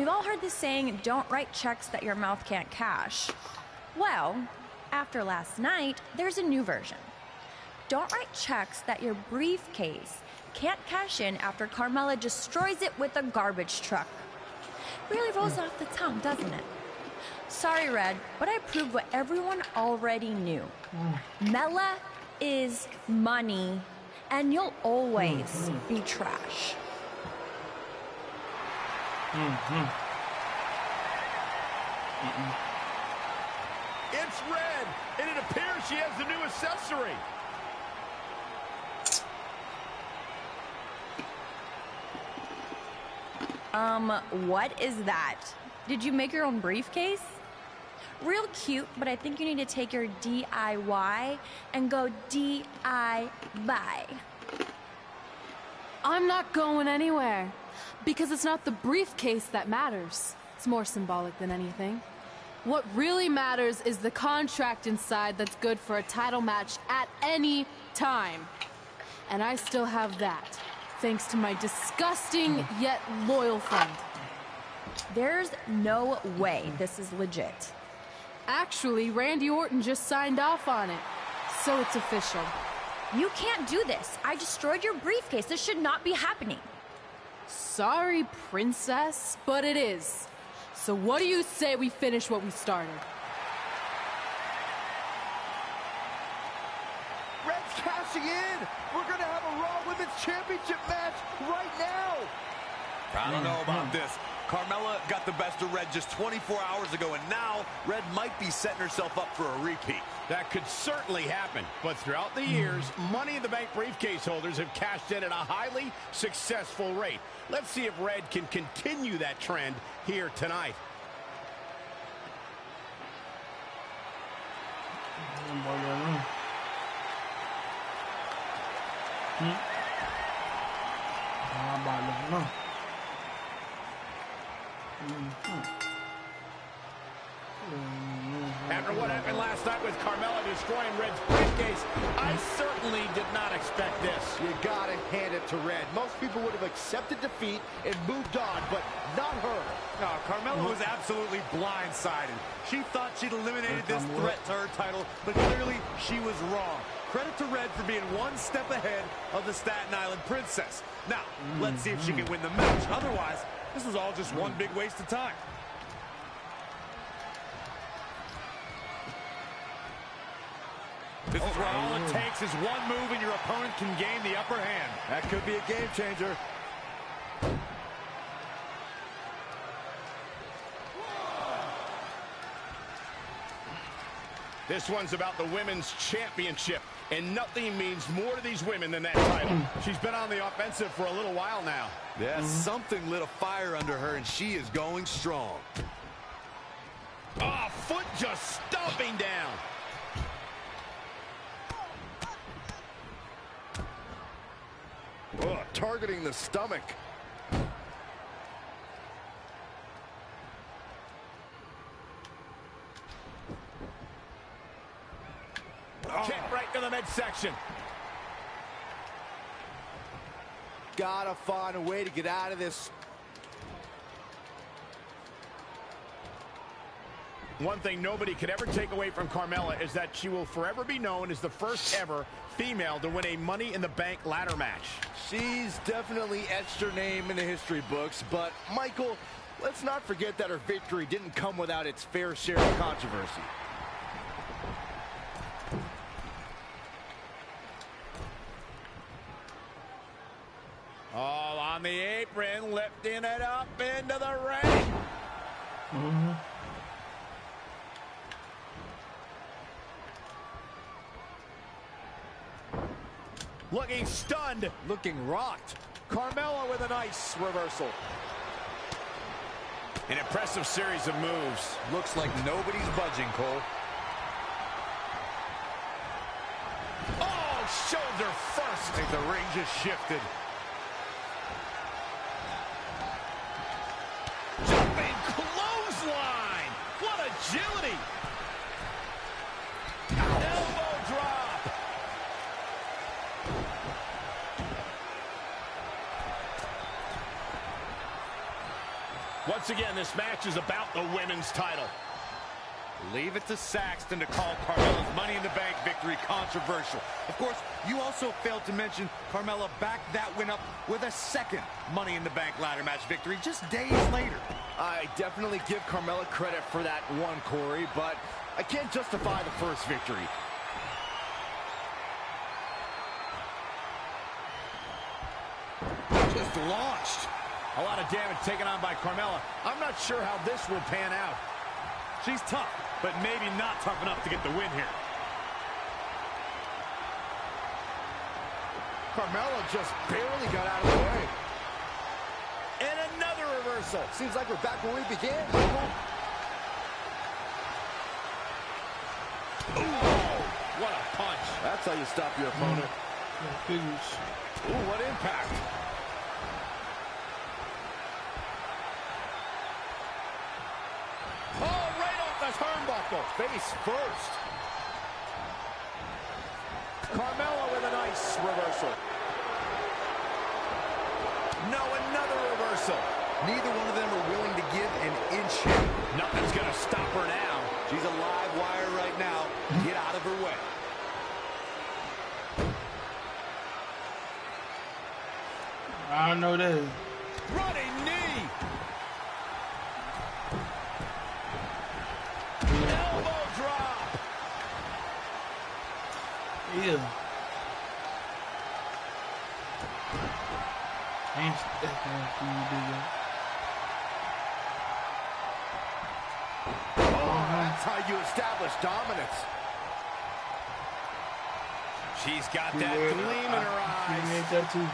We've all heard the saying, don't write checks that your mouth can't cash. Well, after last night, there's a new version. Don't write checks that your briefcase can't cash in after Carmella destroys it with a garbage truck. Really rolls off the tongue, doesn't it? Sorry, Red, but I proved what everyone already knew. Mela is money, and you'll always be trash. It's Red, and it appears she has a new accessory. What is that? Did you make your own briefcase? Real cute, but I think you need to take your DIY and go DI-buy. I'm not going anywhere, because it's not the briefcase that matters. It's more symbolic than anything. What really matters is the contract inside that's good for a title match at any time. And I still have that, thanks to my disgusting yet loyal friend. There's no way this is legit. Actually, Randy Orton just signed off on it, so it's official. You can't do this. I destroyed your briefcase. This should not be happening. Sorry, princess, but it is. So what do you say we finish what we started? Red's cashing in. We're going to have a Raw Women's Championship match right now. I don't know about this. Carmella got the best of Red just 24 hours ago, and now Red might be setting herself up for a repeat. That could certainly happen, but throughout the years, Money in the Bank briefcase holders have cashed in at a highly successful rate. Let's see if Red can continue that trend here tonight. After what happened last night with Carmella destroying Red's briefcase, I certainly did not expect this. You gotta hand it to Red. Most people would have accepted defeat and moved on, but not her. No, Carmella was absolutely blindsided. She thought she'd eliminated this threat to her title, but clearly she was wrong. Credit to Red for being one step ahead of the Staten Island Princess. Now, let's see if she can win the match. Otherwise, this was all just one big waste of time. This is where all it takes is one move and your opponent can gain the upper hand. That could be a game changer. This one's about the Women's Championship, and nothing means more to these women than that title. She's been on the offensive for a little while now. Yeah, something lit a fire under her, and she is going strong. Oh, foot just stomping down. Oh, targeting the stomach. Oh. Kick right to the midsection. Gotta find a way to get out of this. One thing nobody could ever take away from Carmella is that she will forever be known as the first ever female to win a Money in the Bank ladder match. She's definitely etched her name in the history books, but Michael, let's not forget that her victory didn't come without its fair share of controversy. All on the apron, lifting it up into the ring. Looking stunned. Looking rocked. Carmella with a nice reversal. An impressive series of moves. Looks like nobody's budging, Cole. Oh, shoulder first. I think the ring just shifted. Jumping clothesline. What agility. Elbow drop. Once again, this match is about the women's title. Leave it to Saxton to call Carmella's Money in the Bank victory controversial. Of course, you also failed to mention Carmella backed that win up with a second Money in the Bank ladder match victory just days later. I definitely give Carmella credit for that one, Corey, but I can't justify the first victory. Just launched. A lot of damage taken on by Carmella. I'm not sure how this will pan out. She's tough, but maybe not tough enough to get the win here. Carmella just barely got out of the way. And another reversal. Seems like we're back where we began. Oh, what a punch. That's how you stop your opponent. Ooh, what impact. Oh, right off the turnbuckle. Face first. Carmella with a nice reversal. No, another reversal. Neither one of them are willing to give an inch here. Nothing's going to stop her now. She's a live wire right now. Get out of her way. I don't know that. Running knee. Elbow drop. Yeah. Ain't that Oh, that's how you establish dominance. She's got that gleam in her eyes. She made that too.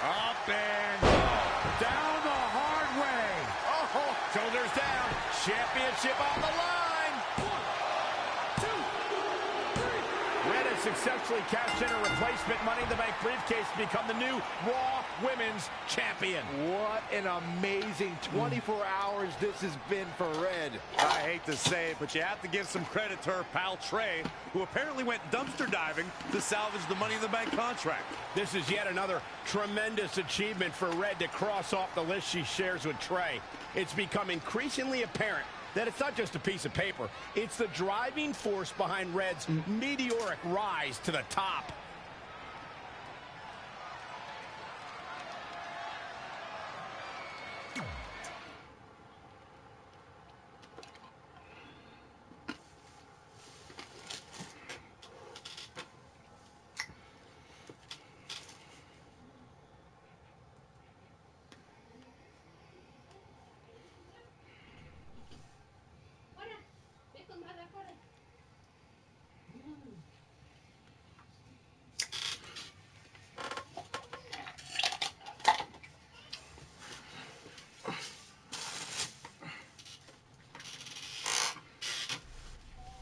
Up and down the hard way. Oh, shoulders down. Championship on the line. 1, 2, 3. Red has successfully cashed in a replacement Money in the Bank briefcase to become the new Raw Women's Champion. What an amazing 24 hours this has been for Red. I hate to say it, but you have to give some credit to her pal Trey, who apparently went dumpster diving to salvage the Money in the Bank contract. This is yet another tremendous achievement for Red to cross off the list she shares with Trey. It's become increasingly apparent that it's not just a piece of paper. It's the driving force behind Red's meteoric rise to the top.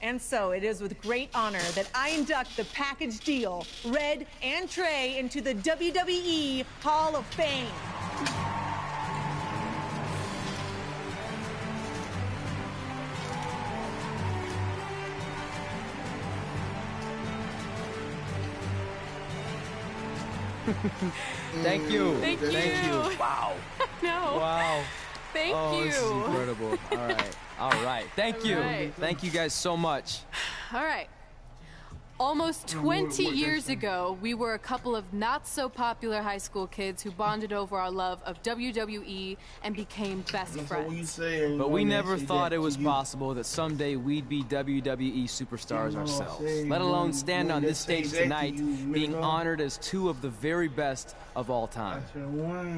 And so it is with great honor that I induct the package deal, Red and Trey, into the WWE Hall of Fame. Thank you. Thank you. Thank you. Wow. No. Wow. Thank Oh, you. this is incredible. All right. All right. Thank you. right. Thank you guys so much. All right. Almost 20 years ago, we were a couple of not-so-popular high school kids who bonded over our love of WWE and became best friends. But we never thought it was possible that someday we'd be WWE superstars ourselves, let alone stand on this stage tonight being honored as two of the very best of all time.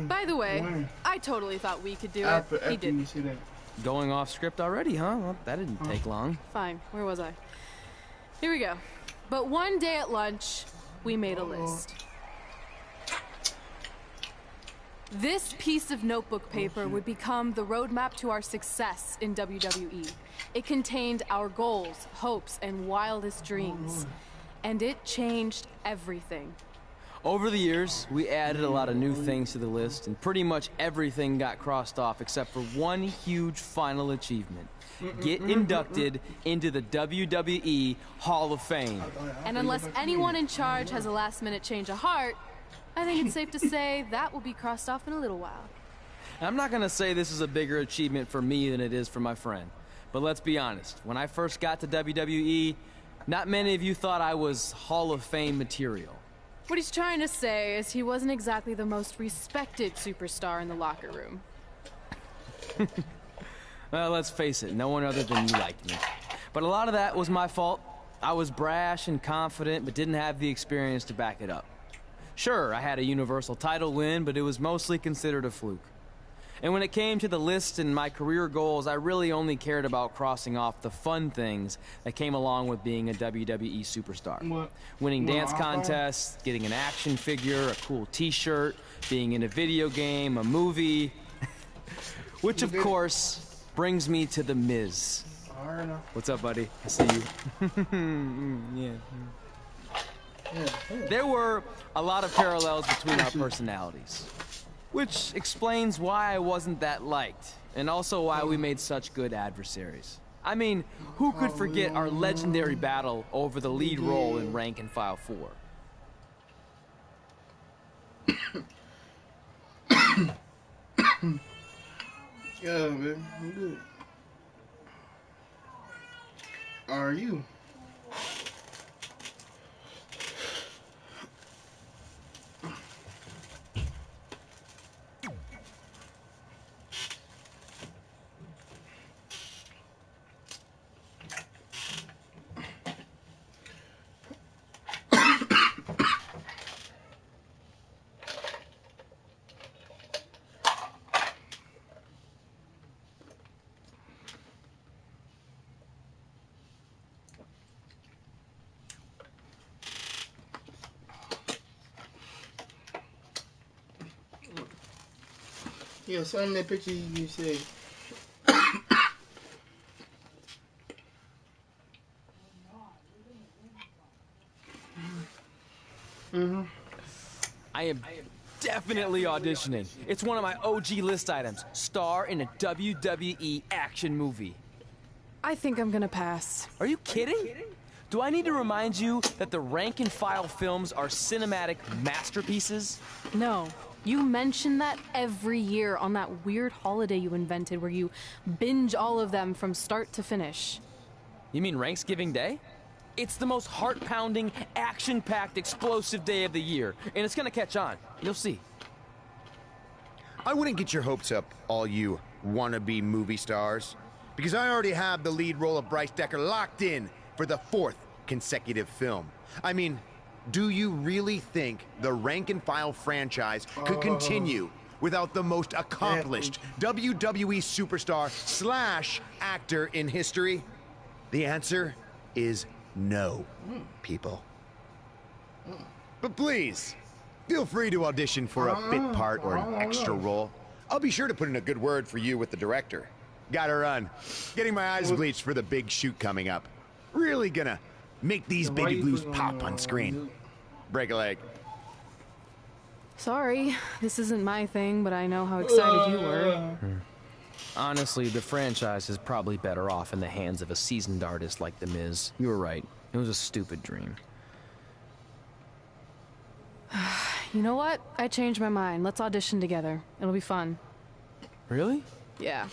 By the way, I totally thought we could do it. He didn't. Going off script already, huh? Well, that didn't take long. Fine. Where was I? Here we go. But one day at lunch, we made a list. This piece of notebook paper would become the roadmap to our success in WWE. It contained our goals, hopes, and wildest dreams. And it changed everything. Over the years, we added a lot of new things to the list, and pretty much everything got crossed off except for one huge final achievement. Get inducted into the WWE Hall of Fame. And unless anyone in charge has a last-minute change of heart, I think it's safe to say that will be crossed off in a little while. I'm not gonna say this is a bigger achievement for me than it is for my friend. But let's be honest, when I first got to WWE, not many of you thought I was Hall of Fame material. What he's trying to say is he wasn't exactly the most respected superstar in the locker room. Well, let's face it, no one other than you liked me. But a lot of that was my fault. I was brash and confident, but didn't have the experience to back it up. Sure, I had a Universal title win, but it was mostly considered a fluke. And when it came to the list and my career goals, I really only cared about crossing off the fun things that came along with being a WWE superstar. What? Winning dance contests, getting an action figure, a cool t-shirt, being in a video game, a movie. Which, of course, brings me to The Miz. What's up, buddy? I see you. There were a lot of parallels between our personalities. Which explains why I wasn't that liked, and also why we made such good adversaries. I mean, who could forget our legendary battle over the lead role in Rank and File 4? Yeah, man, I'm good. Are you? Yeah, send me that picture you said. I am definitely auditioning. It's one of my OG list items. Star in a WWE action movie. I think I'm gonna pass. Are you kidding? Do I need to remind you that the Rank and File films are cinematic masterpieces? No. You mention that every year on that weird holiday you invented where you binge all of them from start to finish. You mean Ranksgiving Day? It's the most heart-pounding, action-packed, explosive day of the year, and it's gonna catch on. You'll see. I wouldn't get your hopes up, all you wannabe movie stars, because I already have the lead role of Bryce Decker locked in for the 4th consecutive film. I mean, do you really think the Rank and File franchise could continue without the most accomplished WWE superstar / actor in history? The answer is no, people. But please, feel free to audition for a bit part or an extra role. I'll be sure to put in a good word for you with the director. Gotta run. Getting my eyes bleached for the big shoot coming up. Really gonna make these baby blues pop on screen. Break a leg. Sorry, this isn't my thing, but I know how excited you were. Honestly, the franchise is probably better off in the hands of a seasoned artist like The Miz. You were right. It was a stupid dream. You know what? I changed my mind. Let's audition together. It'll be fun. Really? Yeah.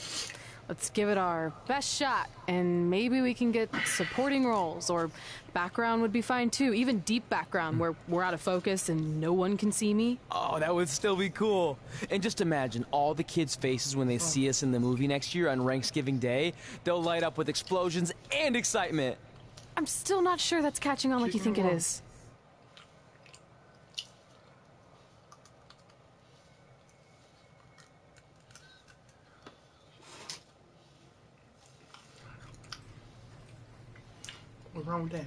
Let's give it our best shot, and maybe we can get supporting roles, or background would be fine too. Even deep background where we're out of focus and no one can see me. Oh, that would still be cool. And just imagine all the kids' faces when they see us in the movie next year on Ranksgiving Day. They'll light up with explosions and excitement. I'm still not sure that's catching on like you think it is. What's wrong with that?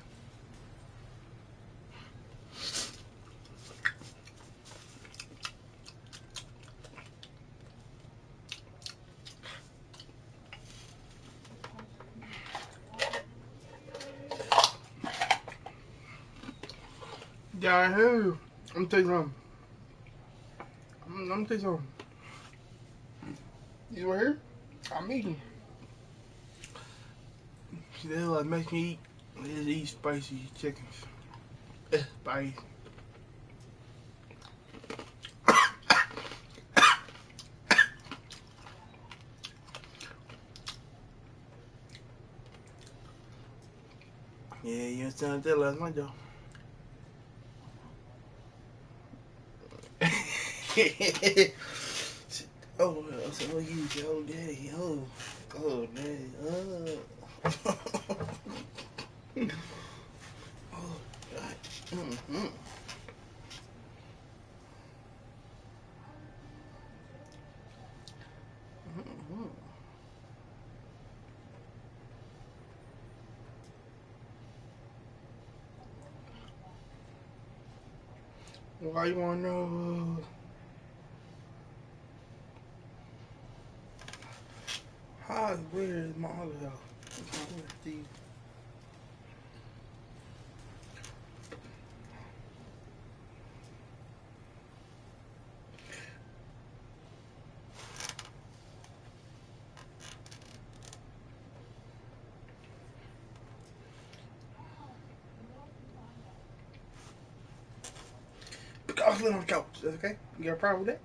Yahoo! I'm gonna tell you something. I'm gonna tell you something. These right here, I'm eating. See, that's what makes me eat. Is eat spicy chickens. Spicy. Yeah, you understand that last night, though. Oh, I said, oh, you, oh, daddy, oh, daddy, oh, God. Mm-hmm. Mm-hmm. Why you wanna know? How where is my other house? Where's Steve? I'll sit on the couch. That's okay? You got a problem with that?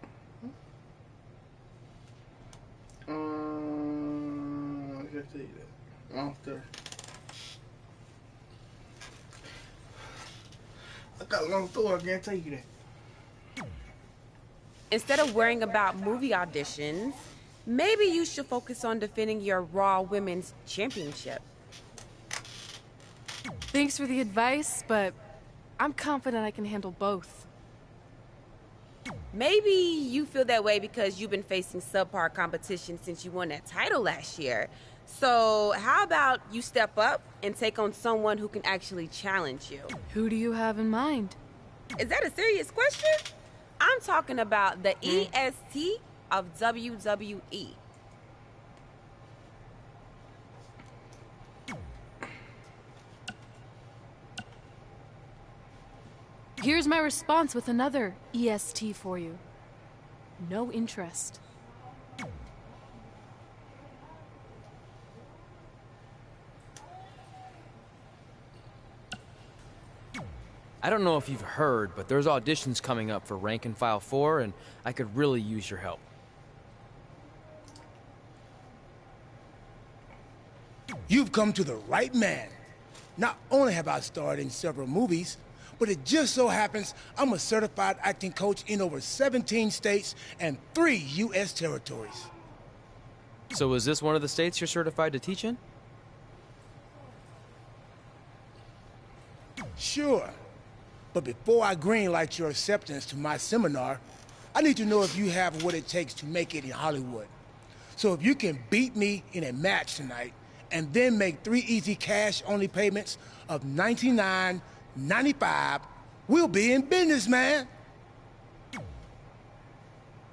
I can't tell you that. After. I got a long story, I can't tell you that. Instead of worrying about movie auditions, maybe you should focus on defending your Raw Women's Championship. Thanks for the advice, but I'm confident I can handle both. Maybe you feel that way because you've been facing subpar competition since you won that title last year. So how about you step up and take on someone who can actually challenge you? Who do you have in mind? Is that a serious question? I'm talking about the EST of WWE. Here's my response with another EST for you. No interest. I don't know if you've heard, but there's auditions coming up for Rank and File 4, and I could really use your help. You've come to the right man. Not only have I starred in several movies, but it just so happens I'm a certified acting coach in over 17 states and 3 U.S. territories. So is this one of the states you're certified to teach in? Sure. But before I greenlight your acceptance to my seminar, I need to know if you have what it takes to make it in Hollywood. So if you can beat me in a match tonight, and then make 3 easy cash-only payments of $99.95, we'll be in business, man.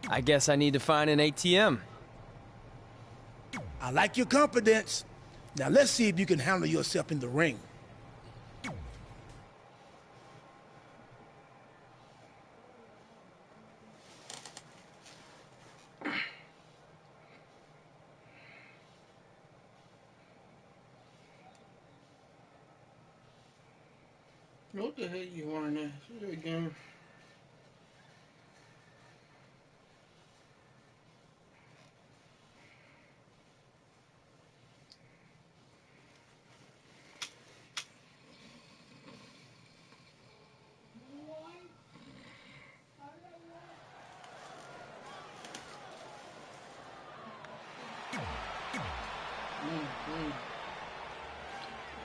I guess I need to find an ATM. I like your confidence. Now let's see if you can handle yourself in the ring. What the hell you want there? See that again?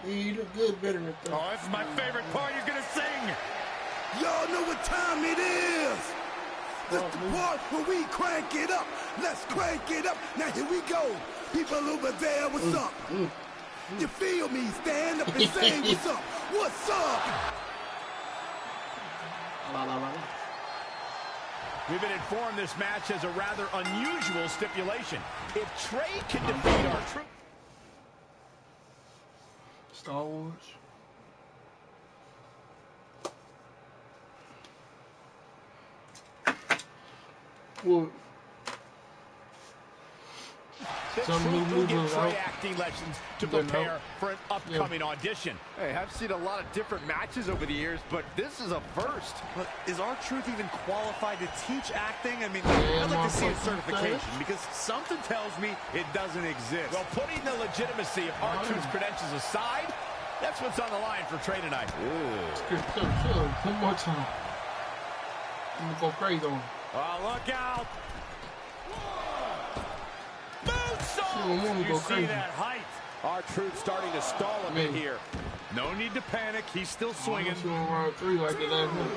Yeah, you look good better at that. Oh, this is my favorite part. He's gonna sing. Y'all know what time it is. This the part where we crank it up. Let's crank it up. Now here we go. People over there, what's up? You feel me? Stand up and say what's up. What's up? We've been informed this match has a rather unusual stipulation. If Trey can defeat our troops... Star Wars. Well, The some Truth new will get moves Trey out. acting lessons to Then prepare out. for an upcoming audition. Hey, I've seen a lot of different matches over the years, but this is a first. But is R-Truth even qualified to teach acting? I mean, Yeah, I'd like to see a motherfucker. certification because something tells me it doesn't exist. Well, putting the legitimacy of R-Truth's credentials aside, that's what's on the line for Trey tonight. Chill. One more time. I'm gonna go crazy on him. Oh, look out! Shit, I'm gonna You go see crazy. that height? R-Truth starting to stall a bit Man. here. No need to panic. He's still swinging. I'm shooting around 3 like the last one.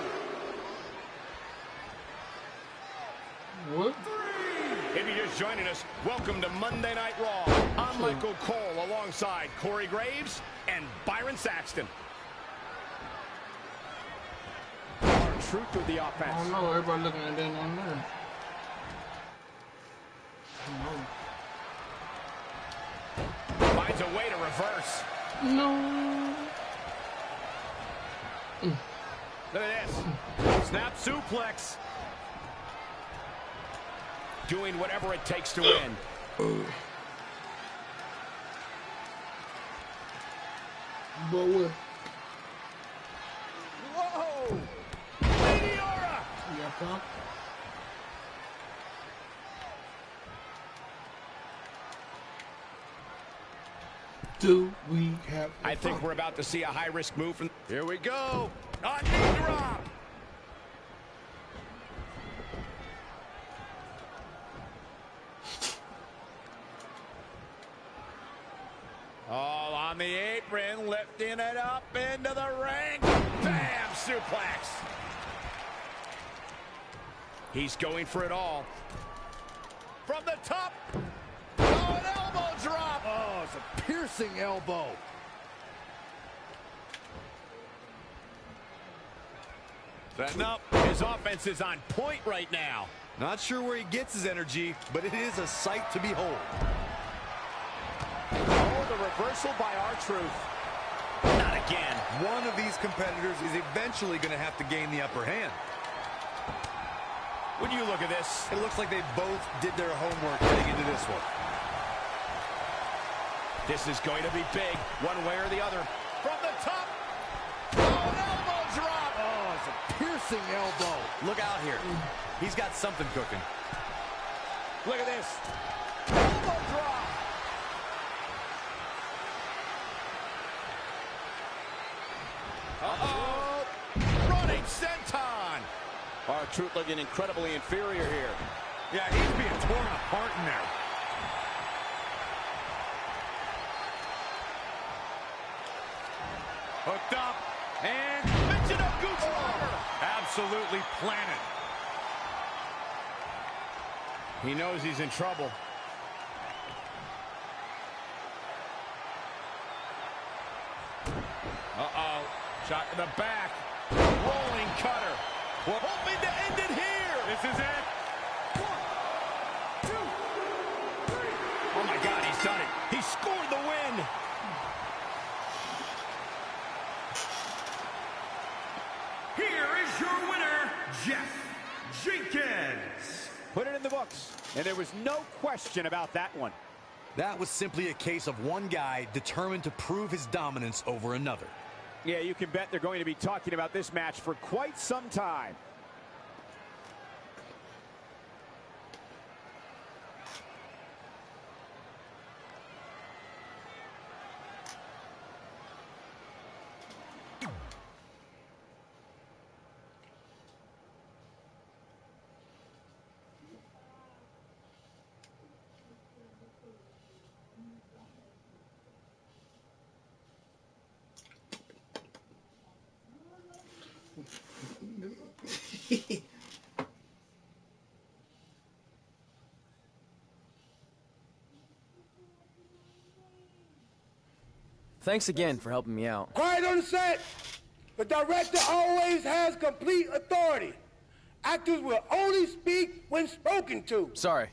What? If you're just joining us, welcome to Monday Night Raw. I'm Michael Cole alongside Corey Graves and Byron Saxton. R-Truth with the I offense. don't know. Everybody looking at that on there. Finds a way to reverse. No. Look at this. Snap suplex. Doing whatever it takes to win. But what? Whoa! Meteora! You got pump? Do we have I think we're about to see a high-risk move from... Here we go. A knee drop! All on the apron, lifting it up into the ring. Bam! Suplex. He's going for it all. From the top. Oh, an elbow drop. Oh, it's a piercing elbow. Setting up. His offense is on point right now. Not sure where he gets his energy, but it is a sight to behold. Oh, the reversal by R-Truth. Not again. One of these competitors is eventually going to have to gain the upper hand. When you look at this, It looks like they both did their homework heading into this one. this is going to be big, one way or the other. From the top. Oh, an elbow drop. Oh, it's a piercing elbow. Look out here. He's got something cooking. Look at this. Elbow drop. Uh-oh. Running senton. R-Truth looking incredibly inferior here. Yeah, he's being torn apart in there. Hooked up. And Michinoku driver. absolutely planted. He knows he's in trouble. Uh-oh. Shot to the back. Rolling cutter. Hoping to end it here. This is it. Oh, my God, he's done it. He scored the win. Here is your winner, Jeff Jenkins. Put it in the books. And there was no question about that one. That was simply a case of one guy determined to prove his dominance over another. Yeah, you can bet they're going to be talking about this match for quite some time. Thanks again for helping me out. Quiet on the set. The director always has complete authority. Actors will only speak when spoken to. Sorry.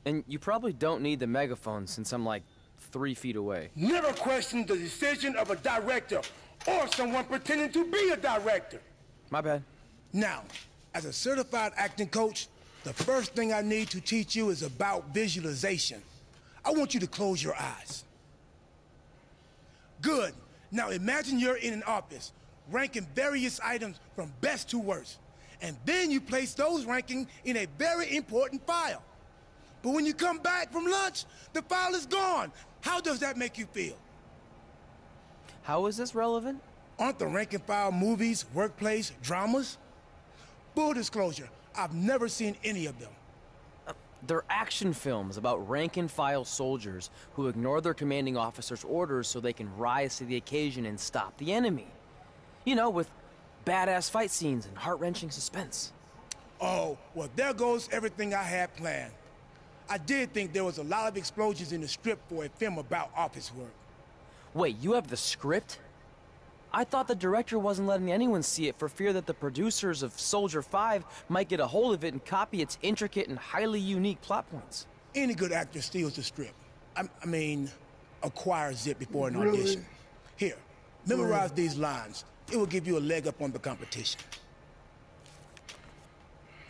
And you probably don't need the megaphone since I'm like 3 feet away. Never question the decision of a director or someone pretending to be a director. My bad. Now, as a certified acting coach, The first thing I need to teach you is about visualization. I want you to close your eyes. Good. Now imagine you're in an office, ranking various items from best to worst. And then you place those rankings in a very important file. But when you come back from lunch, the file is gone. How does that make you feel? How is this relevant? Aren't the rank and file movies, workplace, dramas? Full disclosure, I've never seen any of them. They're action films about rank-and-file soldiers who ignore their commanding officer's orders so they can rise to the occasion and stop the enemy. You know, with badass fight scenes and heart-wrenching suspense. Oh, well, there goes everything I had planned. I did think there was a lot of explosions in the script for a film about office work. Wait, you have the script? I thought the director wasn't letting anyone see it for fear that the producers of Soldier 5 might get a hold of it and copy its intricate and highly unique plot points. Any good actor steals the script. I mean, acquires it before an audition. Here, memorize these lines. It will give you a leg up on the competition.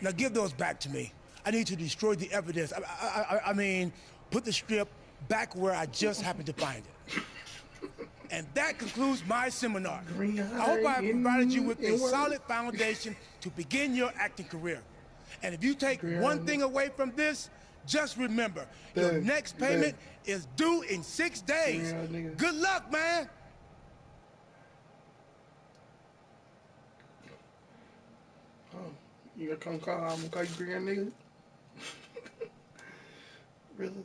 Now give those back to me. I need to destroy the evidence. I mean, put the script back where I just happened to find it. And that concludes my seminar. I hope I have provided you with a solid foundation to begin your acting career. And if you take one thing away from this, just remember, your next payment is due in 6 days. Good luck, man. You gonna come call? I'm gonna call you green nigga. Really?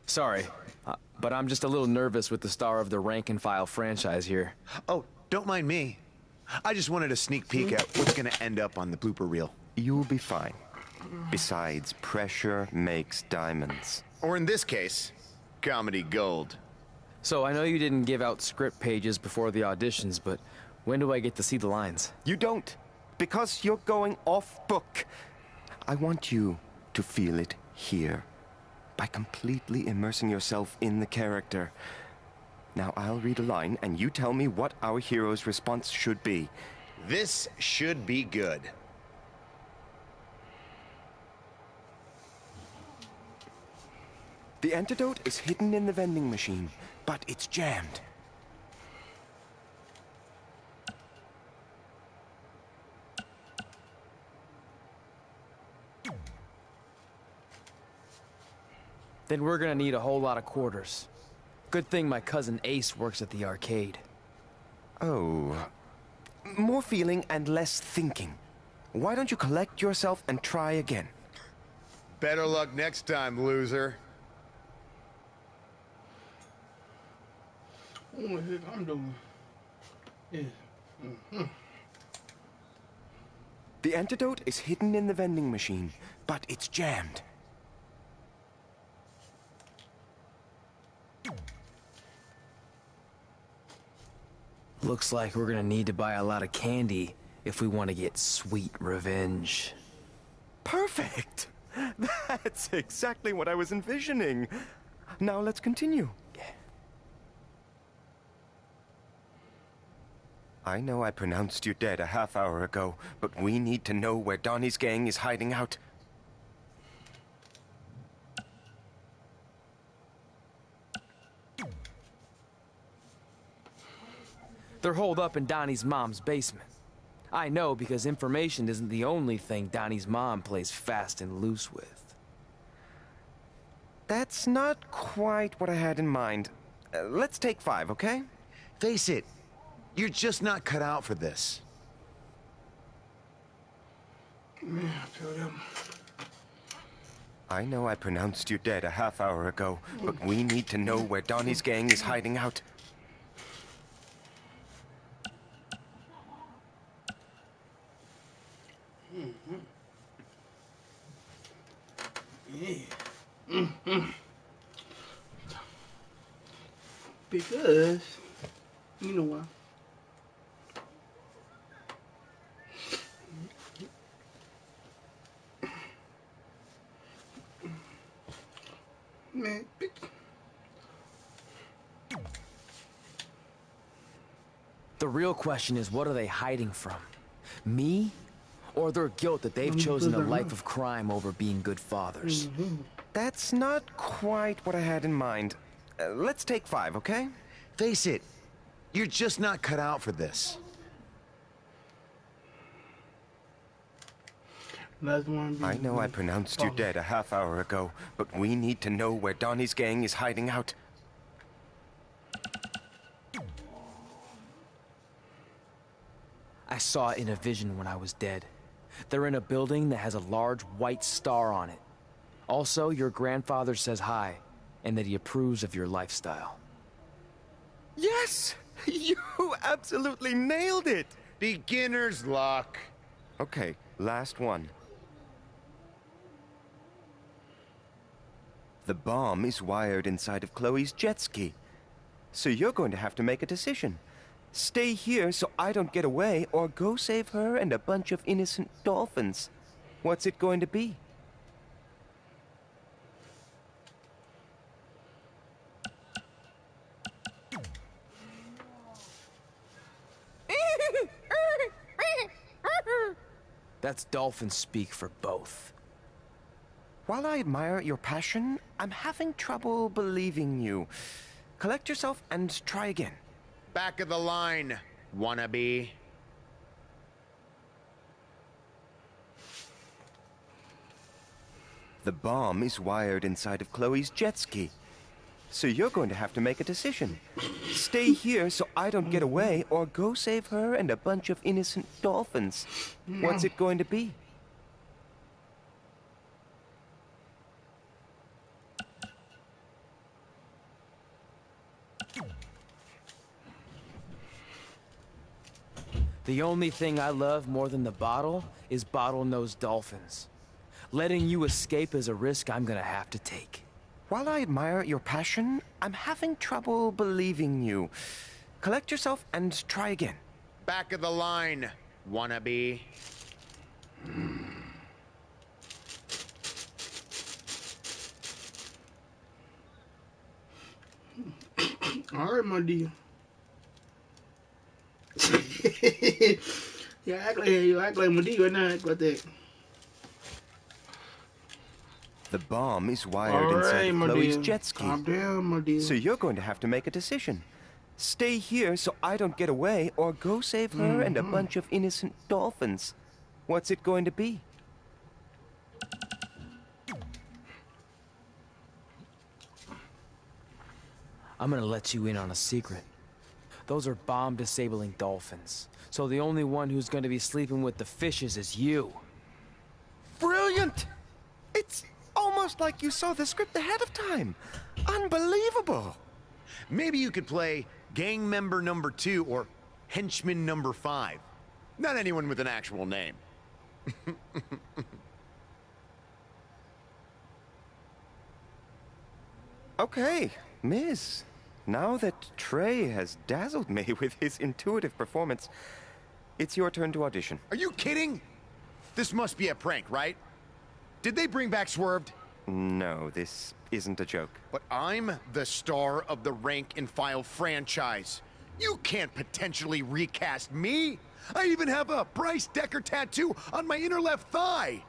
Sorry, but I'm just a little nervous with the star of the rank-and-file franchise here. Oh, don't mind me. I just wanted a sneak peek at what's gonna end up on the blooper reel. You'll be fine. Besides, pressure makes diamonds. Or in this case, comedy gold. So I know you didn't give out script pages before the auditions, but when do I get to see the lines? You don't, because you're going off book. I want you to feel it here, by completely immersing yourself in the character. Now I'll read a line, and you tell me what our hero's response should be. This should be good. The antidote is hidden in the vending machine, but it's jammed. Then we're gonna need a whole lot of quarters. Good thing my cousin Ace works at the arcade. Oh. More feeling and less thinking. Why don't you collect yourself and try again? Better luck next time, loser. What the heck I'm doing? Yeah. The antidote is hidden in the vending machine, but it's jammed. Looks like we're gonna need to buy a lot of candy if we want to get sweet revenge. Perfect! That's exactly what I was envisioning. Now let's continue. I know I pronounced you dead a half hour ago, but we need to know where Donnie's gang is hiding out. They're holed up in Donnie's mom's basement. I know because information isn't the only thing Donnie's mom plays fast and loose with. That's not quite what I had in mind. Let's take 5, okay? Face it, you're just not cut out for this. Man, I feel them. I know I pronounced you dead a half hour ago, but we need to know where Donnie's gang is hiding out. Because, you know why? Man, The real question is, what are they hiding from? Me? Or their guilt that they've chosen a life of crime over being good fathers? That's not quite what I had in mind. Let's take 5, okay? Face it, you're just not cut out for this. I know I pronounced you dead a half hour ago, but we need to know where Donnie's gang is hiding out. I saw it in a vision when I was dead. They're in a building that has a large white star on it. Also, your grandfather says hi, and that he approves of your lifestyle. Yes! You absolutely nailed it! Beginner's luck. Okay, last one. The bomb is wired inside of Chloe's jet ski. So you're going to have to make a decision. Stay here so I don't get away, or go save her and a bunch of innocent dolphins. What's it going to be? That's dolphin speak for both. While I admire your passion, I'm having trouble believing you. Collect yourself and try again. Back of the line, wannabe. The bomb is wired inside of Chloe's jet ski. So you're going to have to make a decision. Stay here so I don't get away, or go save her and a bunch of innocent dolphins. What's it going to be? The only thing I love more than the bottle is bottlenose dolphins. Letting you escape is a risk I'm gonna have to take. While I admire your passion, I'm having trouble believing you. Collect yourself and try again. Back of the line, wannabe. All right, my dear. You act like my dear right now. Act like that. The bomb is wired inside of Chloe's jet ski. Calm down, my dear. So you're going to have to make a decision. Stay here so I don't get away, or go save her and a bunch of innocent dolphins. What's it going to be? I'm gonna let you in on a secret. Those are bomb-disabling dolphins. So the only one who's gonna be sleeping with the fishes is you. Brilliant! It's almost like you saw the script ahead of time. Unbelievable! Maybe you could play gang member number 2 or henchman number 5. Not anyone with an actual name. Okay, Miss. Now that Trey has dazzled me with his intuitive performance, it's your turn to audition. Are you kidding? This must be a prank, right? Did they bring back Swerved? No, this isn't a joke. But I'm the star of the Rank and File franchise. You can't potentially recast me. I even have a Bryce Decker tattoo on my inner left thigh.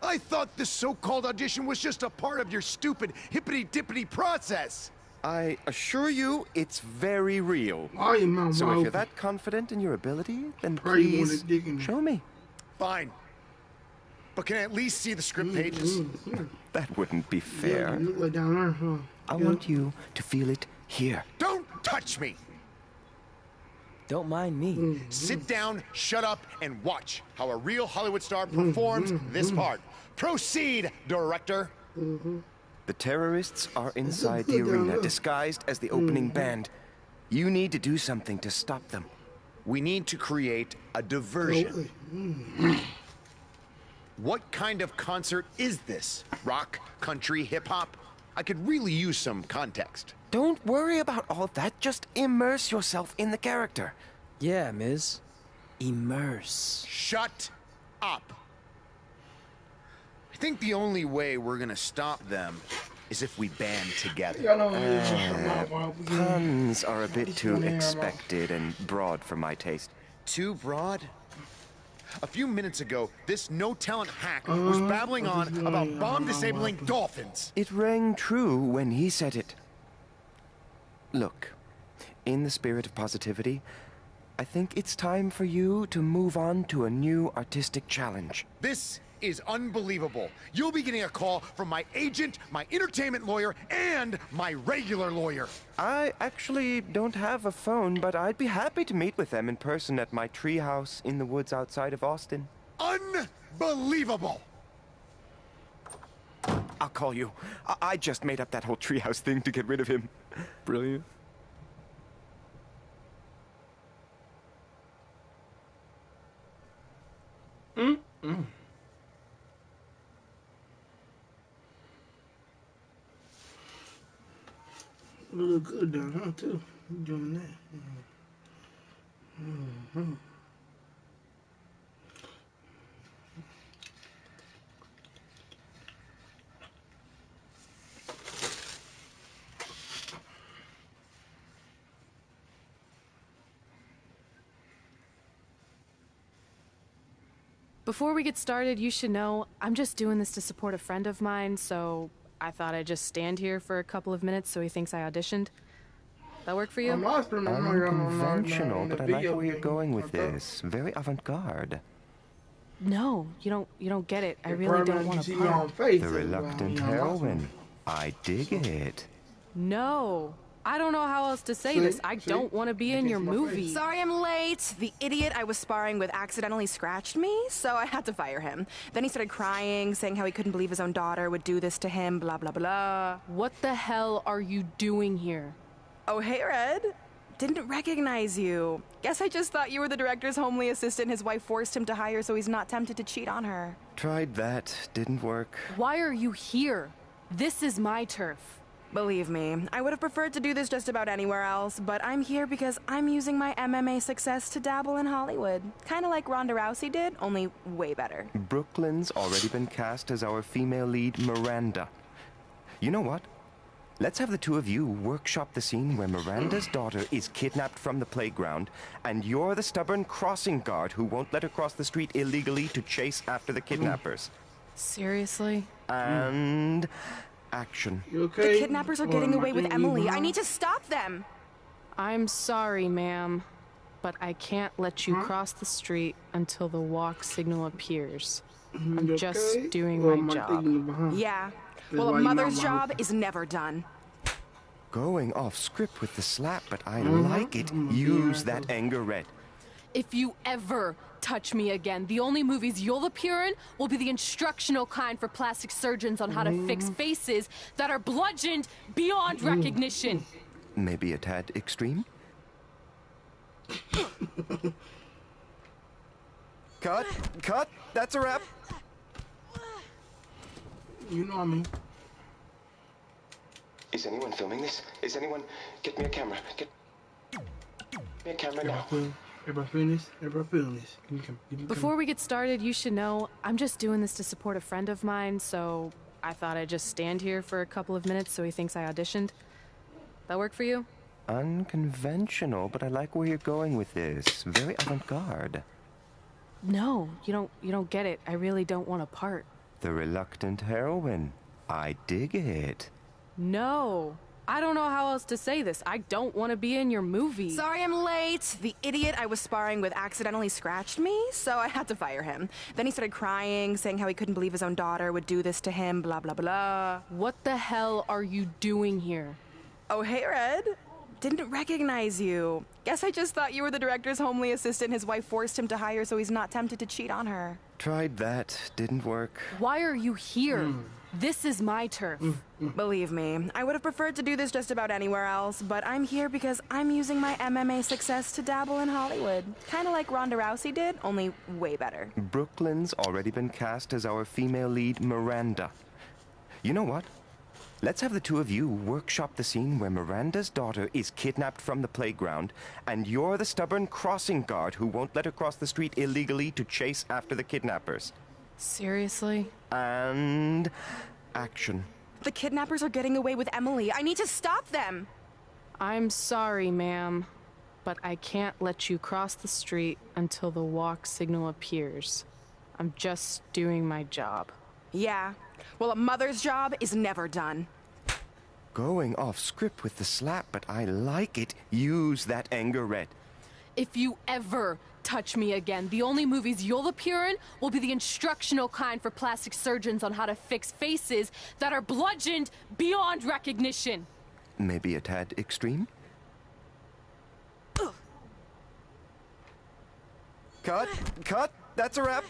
I thought this so-called audition was just a part of your stupid hippity-dippity process. I assure you, it's very real. Mouth So if open. you're that confident in your ability, then Probably you please wanna dig in. show me. Fine. But can I at least see the script pages? That wouldn't be fair. You look like down there, huh? I want you to feel it here. Don't touch me! Don't mind me. Sit down, shut up, and watch how a real Hollywood star performs this part. Proceed, director. The terrorists are inside the arena, disguised as the opening band. You need to do something to stop them. We need to create a diversion. What kind of concert is this? Rock, country, hip-hop? I could really use some context. Don't worry about all that. Just immerse yourself in the character. Yeah, Miz. Immerse. Shut up. I think the only way we're gonna stop them is if we band together. Puns are a bit too expected and broad for my taste. Too broad? A few minutes ago, this no-talent hack was babbling on about bomb-disabling dolphins. It rang true when he said it. Look, in the spirit of positivity, I think it's time for you to move on to a new artistic challenge. This is unbelievable. You'll be getting a call from my agent, my entertainment lawyer, and my regular lawyer. I actually don't have a phone, but I'd be happy to meet with them in person at my treehouse in the woods outside of Austin. Unbelievable! I'll call you. I just made up that whole treehouse thing to get rid of him. Brilliant. You look good down here, too. You doing that. Before we get started, you should know I'm just doing this to support a friend of mine, so I thought I'd just stand here for a couple of minutes so he thinks I auditioned. That work for you? Unconventional, but I like where you're going with this. Very avant-garde. No, you don't get it. I really don't want to part. The reluctant heroine. I dig it. No. I don't know how else to say this. I don't want to be in your movie. Sorry I'm late. The idiot I was sparring with accidentally scratched me, so I had to fire him. Then he started crying, saying how he couldn't believe his own daughter would do this to him, blah, blah, blah. What the hell are you doing here? Oh, hey, Red. Didn't recognize you. Guess I just thought you were the director's homely assistant his wife forced him to hire so he's not tempted to cheat on her. Tried that. Didn't work. Why are you here? This is my turf. Believe me, I would have preferred to do this just about anywhere else, but I'm here because I'm using my MMA success to dabble in Hollywood. Kind of like Ronda Rousey did, only way better. Brooklyn's already been cast as our female lead, Miranda. You know what? Let's have the two of you workshop the scene where Miranda's daughter is kidnapped from the playground, and you're the stubborn crossing guard who won't let her cross the street illegally to chase after the kidnappers. Seriously? And action. You okay? The kidnappers are getting away with Emily. I need to stop them. I'm sorry, ma'am, but I can't let you cross the street until the walk signal appears. I'm just doing my job. Yeah. Well, a mother's job is never done. Going off script with the slap, but I like it. Use that anger, Red. If you ever touch me again, the only movies you'll appear in will be the instructional kind for plastic surgeons on how to fix faces that are bludgeoned beyond recognition. Maybe a tad extreme? Cut! Cut! That's a wrap! You know what I mean. Is anyone filming this? Is anyone... Get me a camera. Get me a camera now. Everybody feeling this? Everybody feeling this? Give me Before we get started, you should know I'm just doing this to support a friend of mine, so I thought I'd just stand here for a couple of minutes so he thinks I auditioned. That work for you? Unconventional, but I like where you're going with this. Very avant-garde. No, you don't get it. I really don't want to part. The reluctant heroine. I dig it. No. I don't know how else to say this. I don't want to be in your movie. Sorry I'm late. The idiot I was sparring with accidentally scratched me, so I had to fire him. Then he started crying, saying how he couldn't believe his own daughter would do this to him, blah, blah, blah. What the hell are you doing here? Oh, hey, Red. Didn't recognize you. Guess I just thought you were the director's homely assistant his wife forced him to hire so he's not tempted to cheat on her. Tried that. Didn't work. Why are you here? This is my turf. Believe me, I would have preferred to do this just about anywhere else, but I'm here because I'm using my MMA success to dabble in Hollywood. Kind of like Ronda Rousey did, only way better. Brooklyn's already been cast as our female lead, Miranda. You know what? Let's have the two of you workshop the scene where Miranda's daughter is kidnapped from the playground, and you're the stubborn crossing guard who won't let her cross the street illegally to chase after the kidnappers. Seriously? And action. The kidnappers are getting away with Emily. I need to stop them! I'm sorry, ma'am, but I can't let you cross the street until the walk signal appears. I'm just doing my job. Yeah. Well, a mother's job is never done. Going off script with the slap, but I like it. Use that anger, Red. If you ever touch me again, the only movies you'll appear in will be the instructional kind for plastic surgeons on how to fix faces that are bludgeoned beyond recognition. Maybe a tad extreme? Ugh. Cut! Cut! That's a wrap!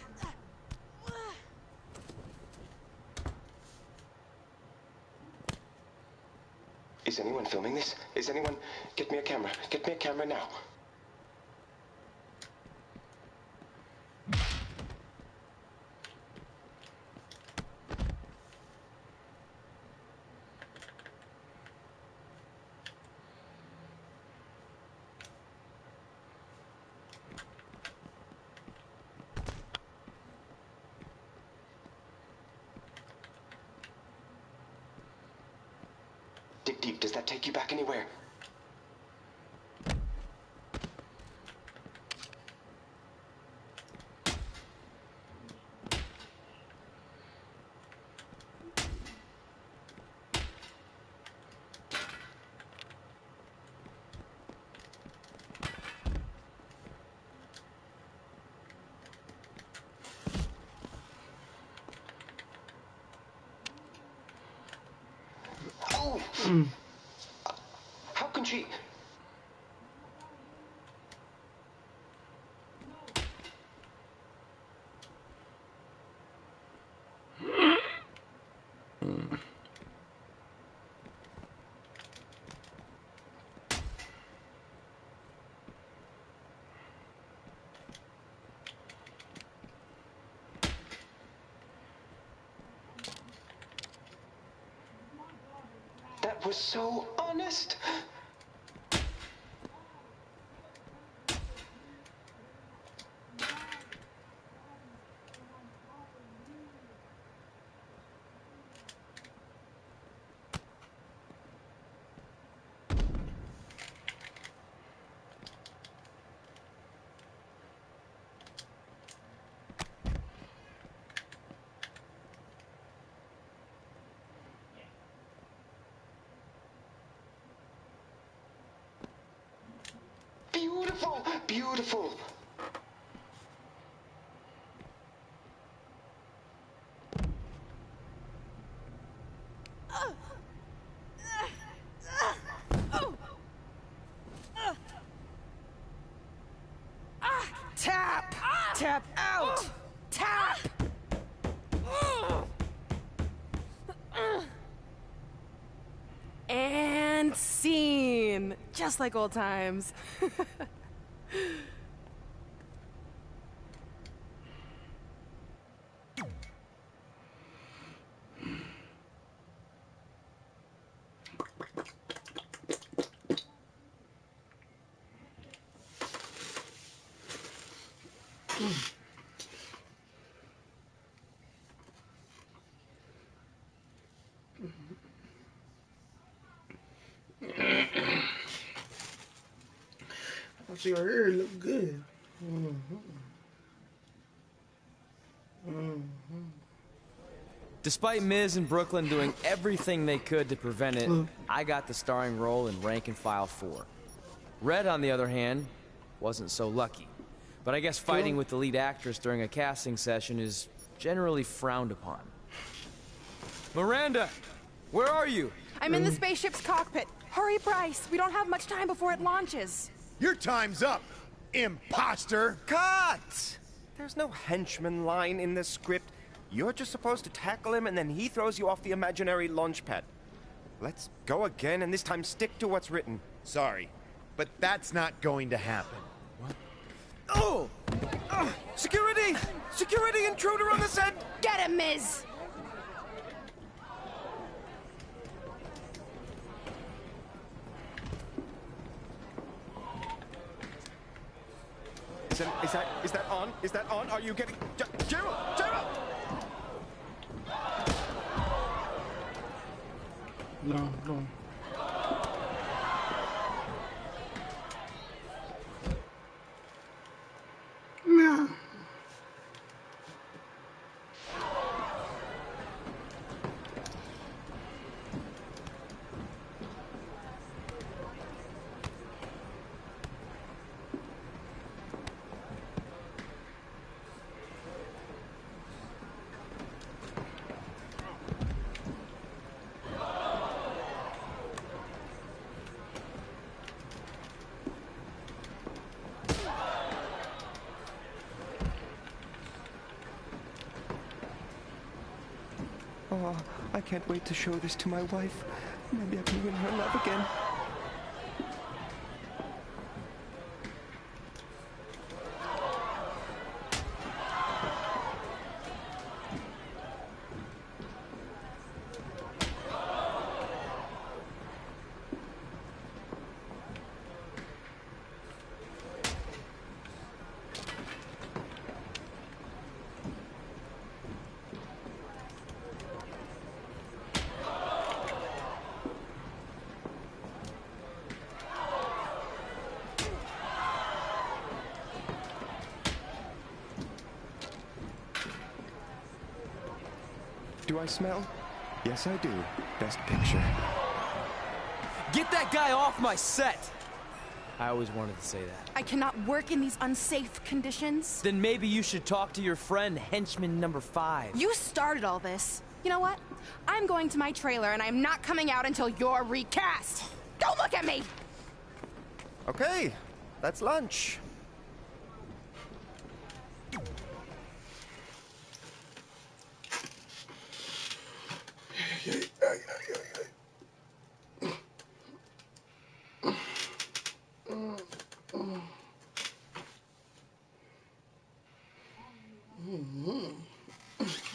Is anyone filming this? Is anyone... Get me a camera. Get me a camera now. Dig deep. Does that take you back anywhere? How can she... That was so honest. Beautiful, beautiful. Tap! Tap out! Tap! And scene! Just like old times. I see her hair look good. Despite Miz and Brooklyn doing everything they could to prevent it, I got the starring role in Rank and File 4. Red, on the other hand, wasn't so lucky. But I guess fighting with the lead actress during a casting session is generally frowned upon. Miranda! Where are you? I'm in the spaceship's cockpit. Hurry, Bryce. We don't have much time before it launches. Your time's up, imposter! Cut! There's no henchman line in this script. You're just supposed to tackle him and then he throws you off the imaginary launch pad. Let's go again and this time stick to what's written. Sorry, but that's not going to happen. Oh! Security! Security intruder on the set! Get him, Miz! Is that on? Is that on? Are you getting... Gerald! Gerald! No, no. No. Oh, I can't wait to show this to my wife. Maybe I can win her love again. Do I smell? Yes, I do. Best picture. Get that guy off my set! I always wanted to say that. I cannot work in these unsafe conditions. Then maybe you should talk to your friend, henchman number 5. You started all this. You know what? I'm going to my trailer and I'm not coming out until you're recast. Don't look at me! Okay, that's lunch.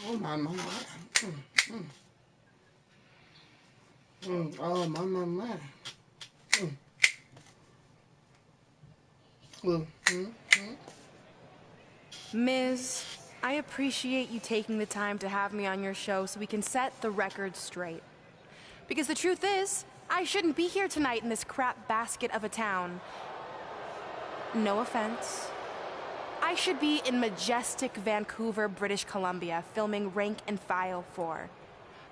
Oh my. Oh my. Miz, I appreciate you taking the time to have me on your show so we can set the record straight. Because the truth is, I shouldn't be here tonight in this crap basket of a town. No offense. I should be in majestic Vancouver, British Columbia, filming Rank and File 4.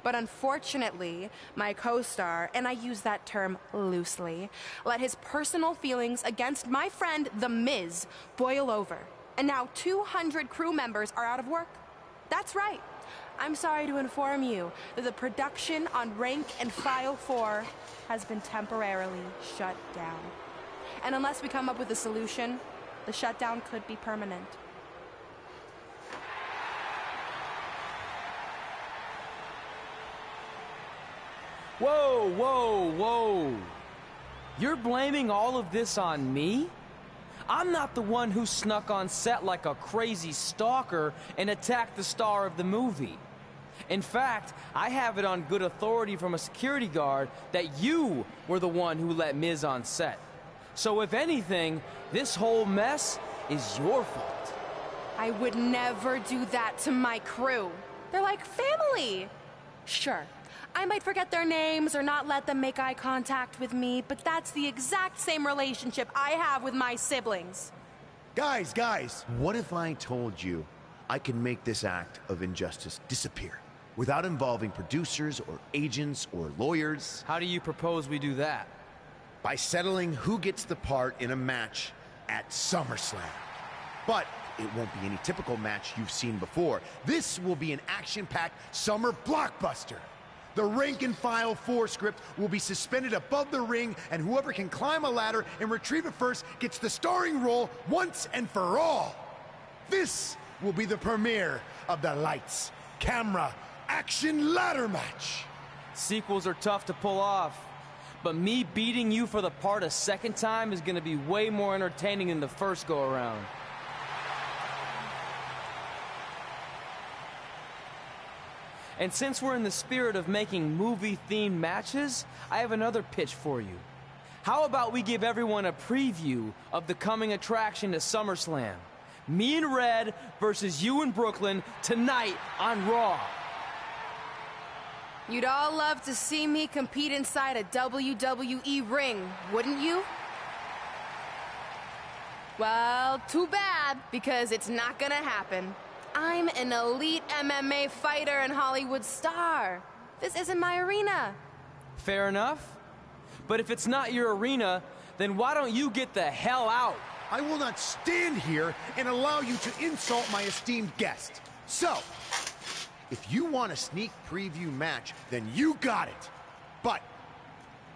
But unfortunately, my co-star, and I use that term loosely, let his personal feelings against my friend, The Miz, boil over. And now 200 crew members are out of work. That's right. I'm sorry to inform you that the production on Rank and File 4 has been temporarily shut down. And unless we come up with a solution, the shutdown could be permanent. Whoa, whoa, whoa. You're blaming all of this on me? I'm not the one who snuck on set like a crazy stalker and attacked the star of the movie. In fact, I have it on good authority from a security guard that you were the one who let Miz on set. So if anything, this whole mess is your fault. I would never do that to my crew. They're like family. Sure, I might forget their names or not let them make eye contact with me, but that's the exact same relationship I have with my siblings. Guys, what if I told you I can make this act of injustice disappear without involving producers or agents or lawyers? How do you propose we do that? By settling who gets the part in a match at SummerSlam. But it won't be any typical match you've seen before. This will be an action-packed summer blockbuster. The rank and file 4 script will be suspended above the ring, and whoever can climb a ladder and retrieve it first gets the starring role once and for all. This will be the premiere of the Lights, Camera, Action Ladder Match. Sequels are tough to pull off, but me beating you for the part a second time is gonna be way more entertaining than the first go-around. And since we're in the spirit of making movie-themed matches, I have another pitch for you. How about we give everyone a preview of the coming attraction to SummerSlam? Me and Red versus you in Brooklyn tonight on Raw. You'd all love to see me compete inside a WWE ring, wouldn't you? Well, too bad, because it's not gonna happen. I'm an elite MMA fighter and Hollywood star. This isn't my arena. Fair enough. But if it's not your arena, then why don't you get the hell out? I will not stand here and allow you to insult my esteemed guest. So, if you want a sneak preview match, then you got it. But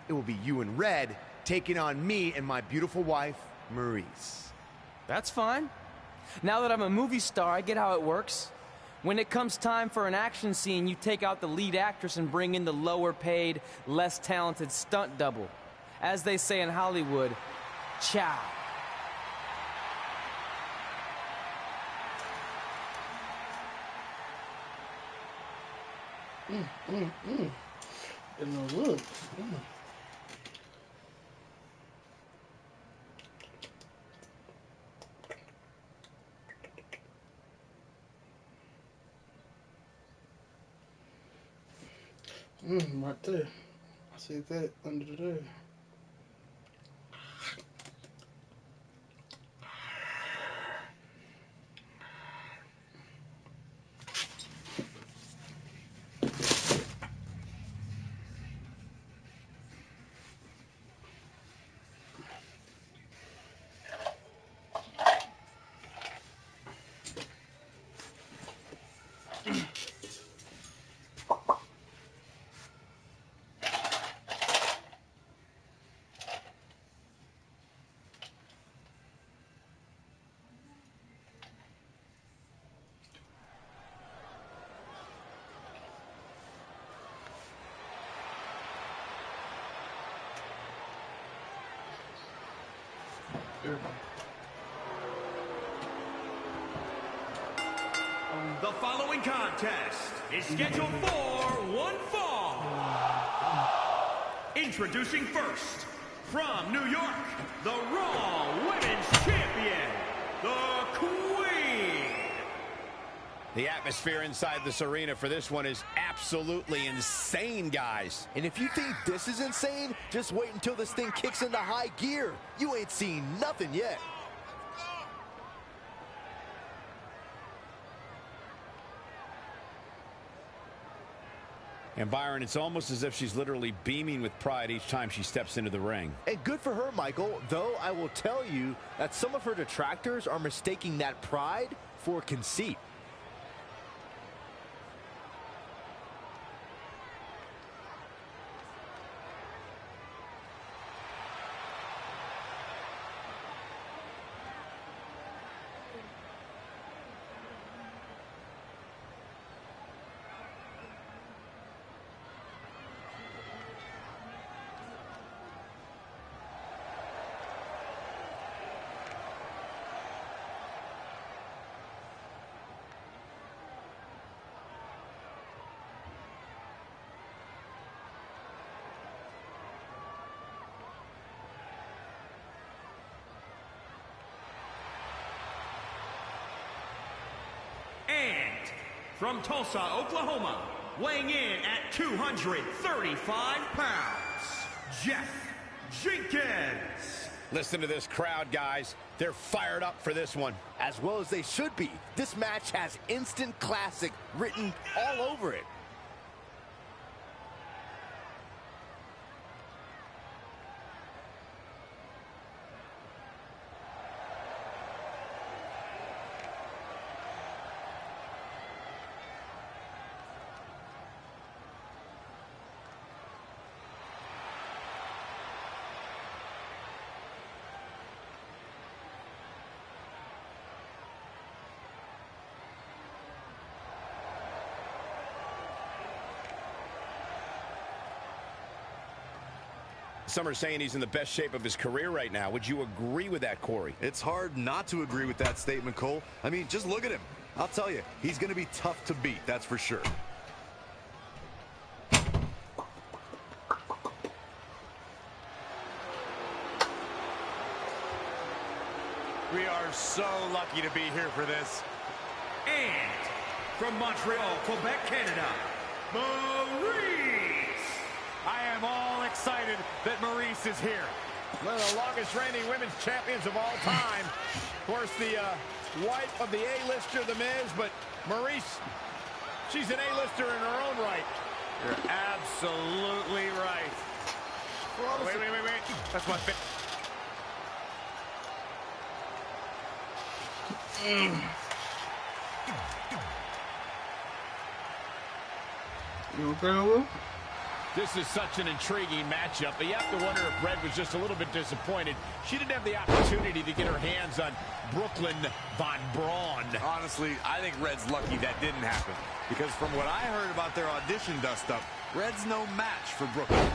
it will be you and Red taking on me and my beautiful wife, Maurice. That's fine. Now that I'm a movie star, I get how it works. When it comes time for an action scene, you take out the lead actress and bring in the lower-paid, less talented stunt double. As they say in Hollywood, ciao. And no look. Right there. I see that under there. The following contest is scheduled for one fall. Introducing first, from New York, the Raw Women's Champion, the Queen. The atmosphere inside this arena for this one is absolutely insane, guys. And if you think this is insane, just wait until this thing kicks into high gear. You ain't seen nothing yet. And Byron, it's almost as if she's literally beaming with pride each time she steps into the ring. And good for her, Michael, though I will tell you that some of her detractors are mistaking that pride for conceit. And from Tulsa, Oklahoma, weighing in at 235 pounds, Jeff Jenkins. Listen to this crowd, guys. They're fired up for this one. As well as they should be. This match has instant classic written all over it. Some are saying he's in the best shape of his career right now. Would you agree with that, Corey? It's hard not to agree with that statement, Cole. I mean, just look at him. I'll tell you, he's going to be tough to beat, that's for sure. We are so lucky to be here for this. And from Montreal, Quebec, Canada, Maurice. I am all excited that Maurice is here. One of the longest reigning women's champions of all time. Of course, the wife of the A-lister, The Miz, but Maurice, she's an A-lister in her own right. You're absolutely right. Wait. That's my fit. You okay over? This is such an intriguing matchup, but you have to wonder if Red was just a little bit disappointed. She didn't have the opportunity to get her hands on Brooklyn Von Braun. Honestly, I think Red's lucky that didn't happen. Because from what I heard about their audition dust-up, Red's no match for Brooklyn.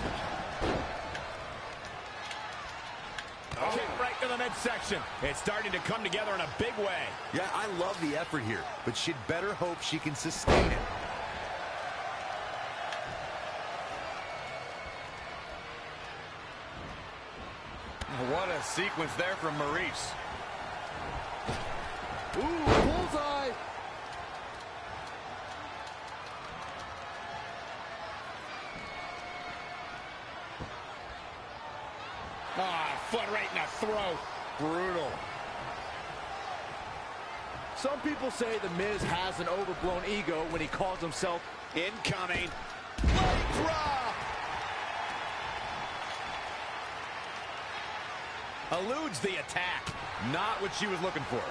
Kick right to the midsection. It's starting to come together in a big way. Yeah, I love the effort here, but she'd better hope she can sustain it. What a sequence there from Maurice. Ooh, bullseye! Foot right in the throat. Brutal. Some people say The Miz has an overblown ego when he calls himself incoming. Leg drop. Eludes the attack. Not what she was looking for.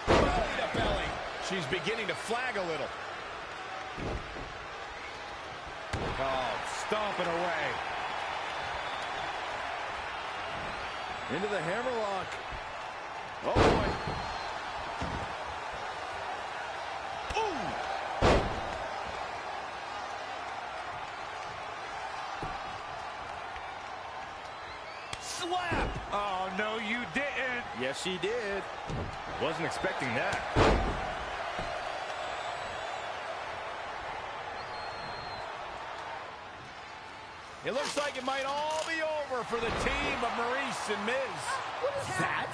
Belly to belly. She's beginning to flag a little. Oh, stomping away. into the hammerlock. Oh, boy. Slap! Oh, no, you didn't. Yes, she did. Wasn't expecting that. It looks like it might all be over for the team of Maurice and Miz. What is that?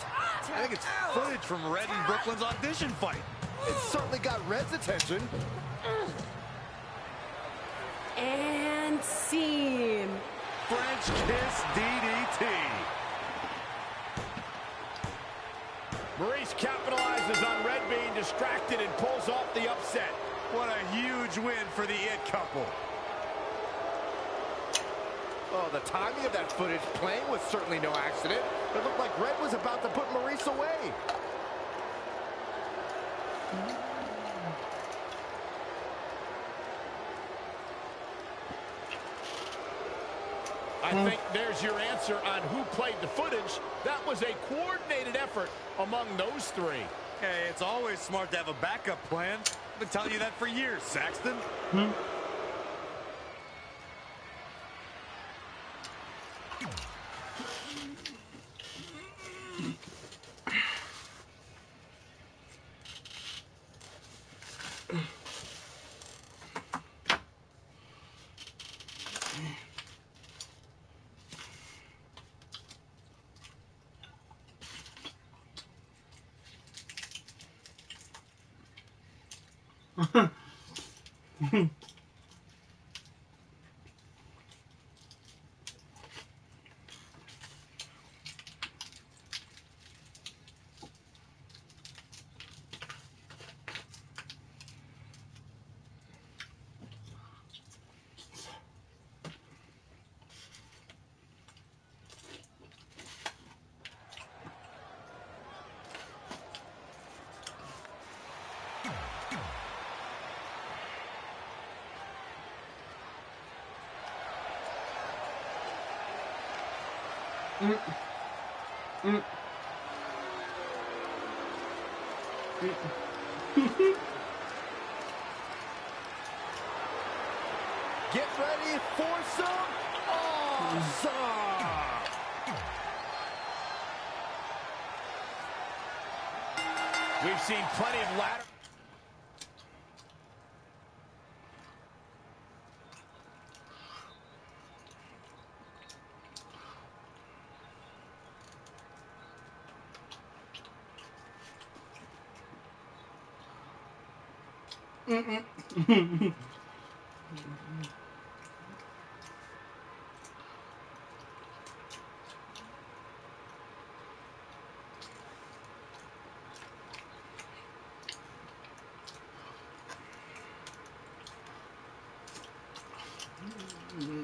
I think it's footage from Red and Brooklyn's audition fight. It certainly got Red's attention. And scene. French kiss DDT. Maurice capitalizes on Red being distracted and pulls off the upset. What a huge win for the It couple. Oh, the timing of that footage playing was certainly no accident. It looked like Red was about to put Maurice away. I think there's your answer on who played the footage. That was a coordinated effort among those three. Hey, it's always smart to have a backup plan. I've been telling you that for years, Saxton. Get ready for some awesome. We've seen plenty of ladder.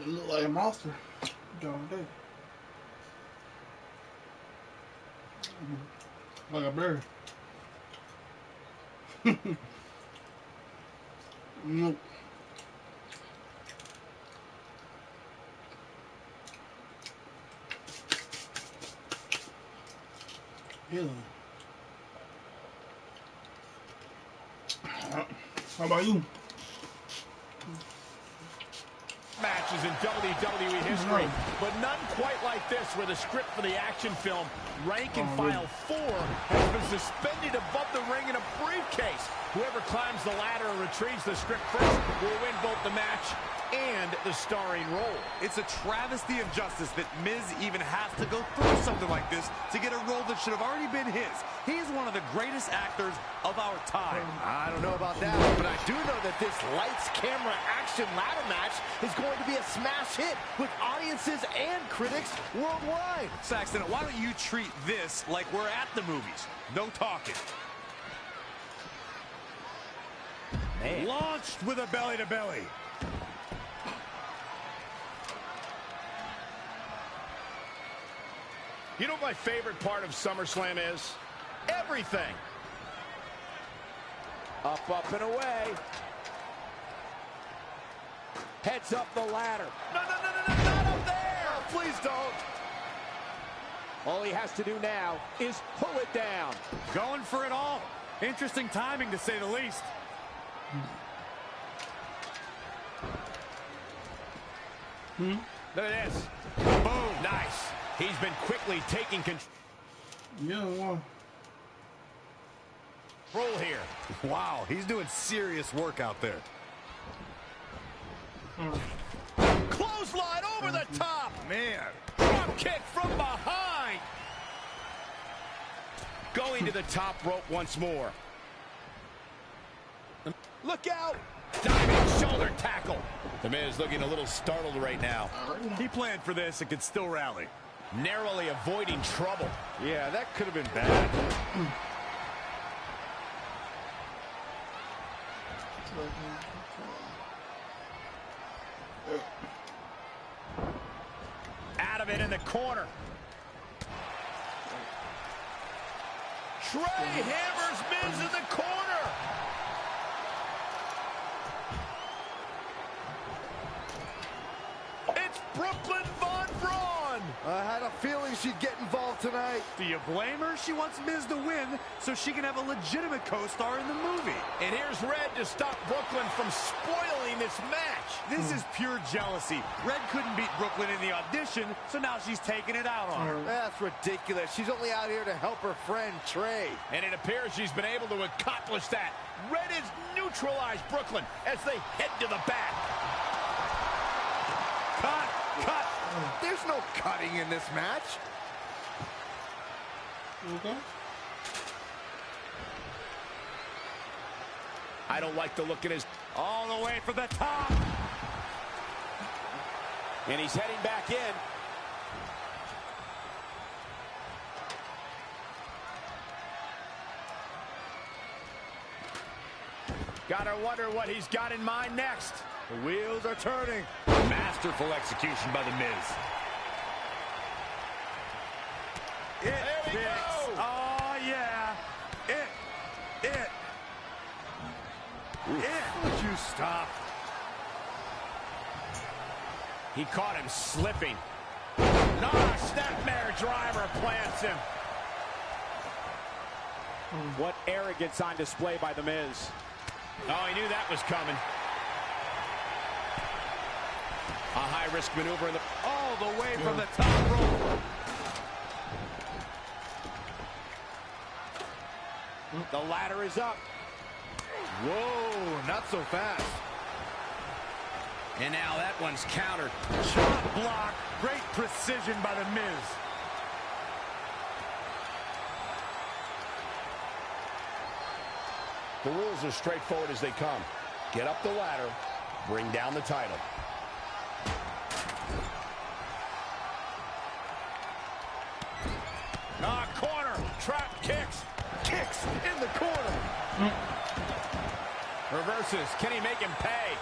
Look like a monster. Darn day. Like a bird. Nope. Yeah. How about you? Matches in WWE history, but none quite like this, where the script for the action film Rank and File 4 has been suspended above the ring in a briefcase. Whoever climbs the ladder and retrieves the script first will win both the match and the starring role. It's a travesty of justice that Miz even has to go through something like this to get a role that should have already been his. He is one of the greatest actors of our time. I don't know about that, but I do know that this lights, camera, action ladder match is going to be a smash hit with audiences and critics worldwide. Saxton, why don't you treat this like we're at the movies? No talking. Man. Launched with a belly-to-belly. You know what my favorite part of SummerSlam is? Everything. Up, up, and away. Heads up the ladder. No, not up there! Oh, please don't. All he has to do now is pull it down. Going for it all. Interesting timing, to say the least. Look at this. Boom, nice. He's been quickly taking control. Yeah, Roll here. Wow, he's doing serious work out there. Clothesline over the top. Man. Drop kick from behind. Going to the top rope once more. Look out. Diving shoulder tackle. The Miz looking a little startled right now. He planned for this and could still rally. Narrowly avoiding trouble. Yeah, that could have been bad. Out of it in the corner. Trey hammers Miz in the corner. It's Brooklyn Von Braun. I had a feeling she'd get involved tonight. Do you blame her? She wants Miz to win so she can have a legitimate co-star in the movie. And here's Red to stop Brooklyn from spoiling this match. This is pure jealousy. Red couldn't beat Brooklyn in the audition, so now she's taking it out on her. That's ridiculous. She's only out here to help her friend Trey. And it appears she's been able to accomplish that. Red has neutralized Brooklyn as they head to the back. Cut! Cut! There's no cutting in this match. Okay. I don't like the look in his... All the way for the top! And he's heading back in. Gotta wonder what he's got in mind next. The wheels are turning. Masterful execution by The Miz. It fits. Oh, yeah. It. Would you stop? He caught him slipping. Nah, snapmare driver plants him. What arrogance on display by The Miz. Oh, he knew that was coming. A high-risk maneuver in the... All the way from the top rope. The ladder is up. Whoa, not so fast. And now that one's countered. Chop block. Great precision by The Miz. The rules are straightforward as they come. Get up the ladder, bring down the title. Corner, trap kicks, kicks in the corner. Reverses, can he make him pay?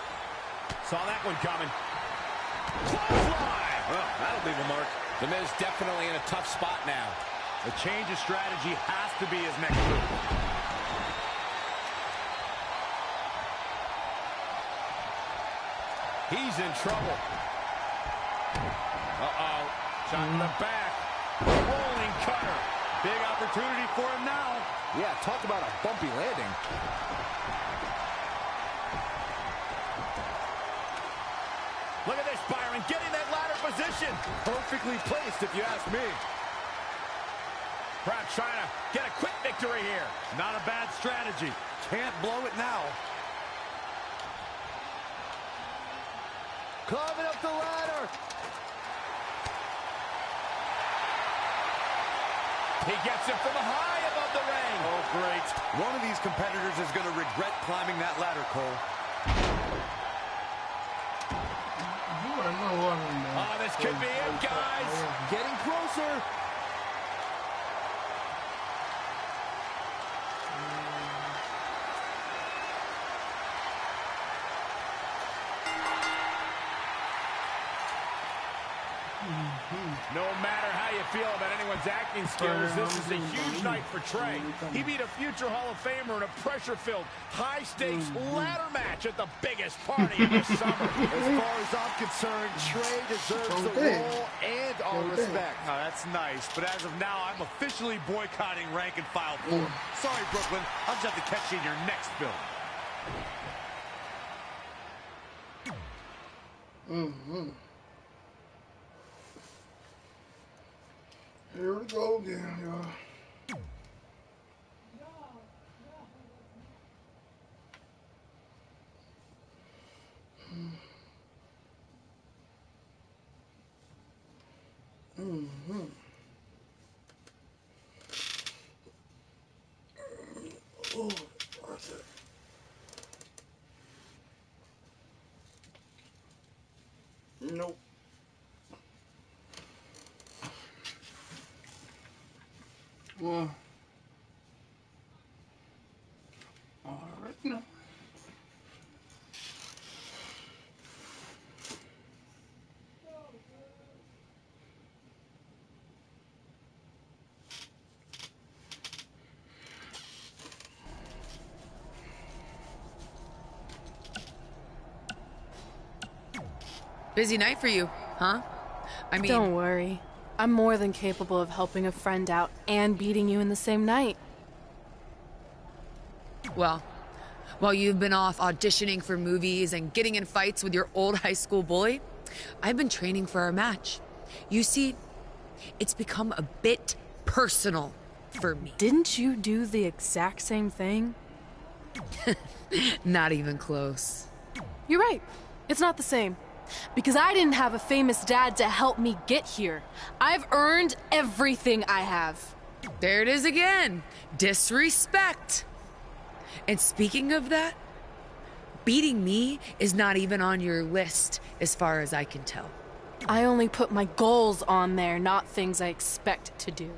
Saw that one coming. Clothesline! Well, that'll leave a mark. The Miz definitely in a tough spot now. A change of strategy has to be his next move. He's in trouble. Uh-oh. Shot in the back. Rolling cutter. Big opportunity for him now. Yeah, talk about a bumpy landing. Look at this, Byron, getting that ladder position. Perfectly placed, if you ask me. Crowd trying to get a quick victory here. Not a bad strategy. Can't blow it now. Climbing up the ladder. He gets it from high above the ring. Oh, great. One of these competitors is going to regret climbing that ladder, Cole. Oh, this could be it, guys. Getting closer. No matter how you feel about anyone's acting skills, this is a huge night for Trey. He beat a future Hall of Famer in a pressure-filled, high-stakes ladder match at the biggest party of the summer. As far as I'm concerned, Trey deserves the role and our respect. Oh, that's nice, but as of now, I'm officially boycotting Rank and File 4. Sorry, Brooklyn. I'll just have to catch you in your next film. Here we go again, y'all. Oh, watch it. Nope. Well, all right now. Busy night for you, huh? I mean... Don't worry. I'm more than capable of helping a friend out and beating you in the same night. Well, while you've been off auditioning for movies and getting in fights with your old high school bully, I've been training for our match. You see, it's become a bit personal for me. Didn't you do the exact same thing? Not even close. You're right. It's not the same. Because I didn't have a famous dad to help me get here. I've earned everything I have. There it is again. Disrespect. And speaking of that, beating me is not even on your list as far as I can tell. I only put my goals on there, not things I expect to do.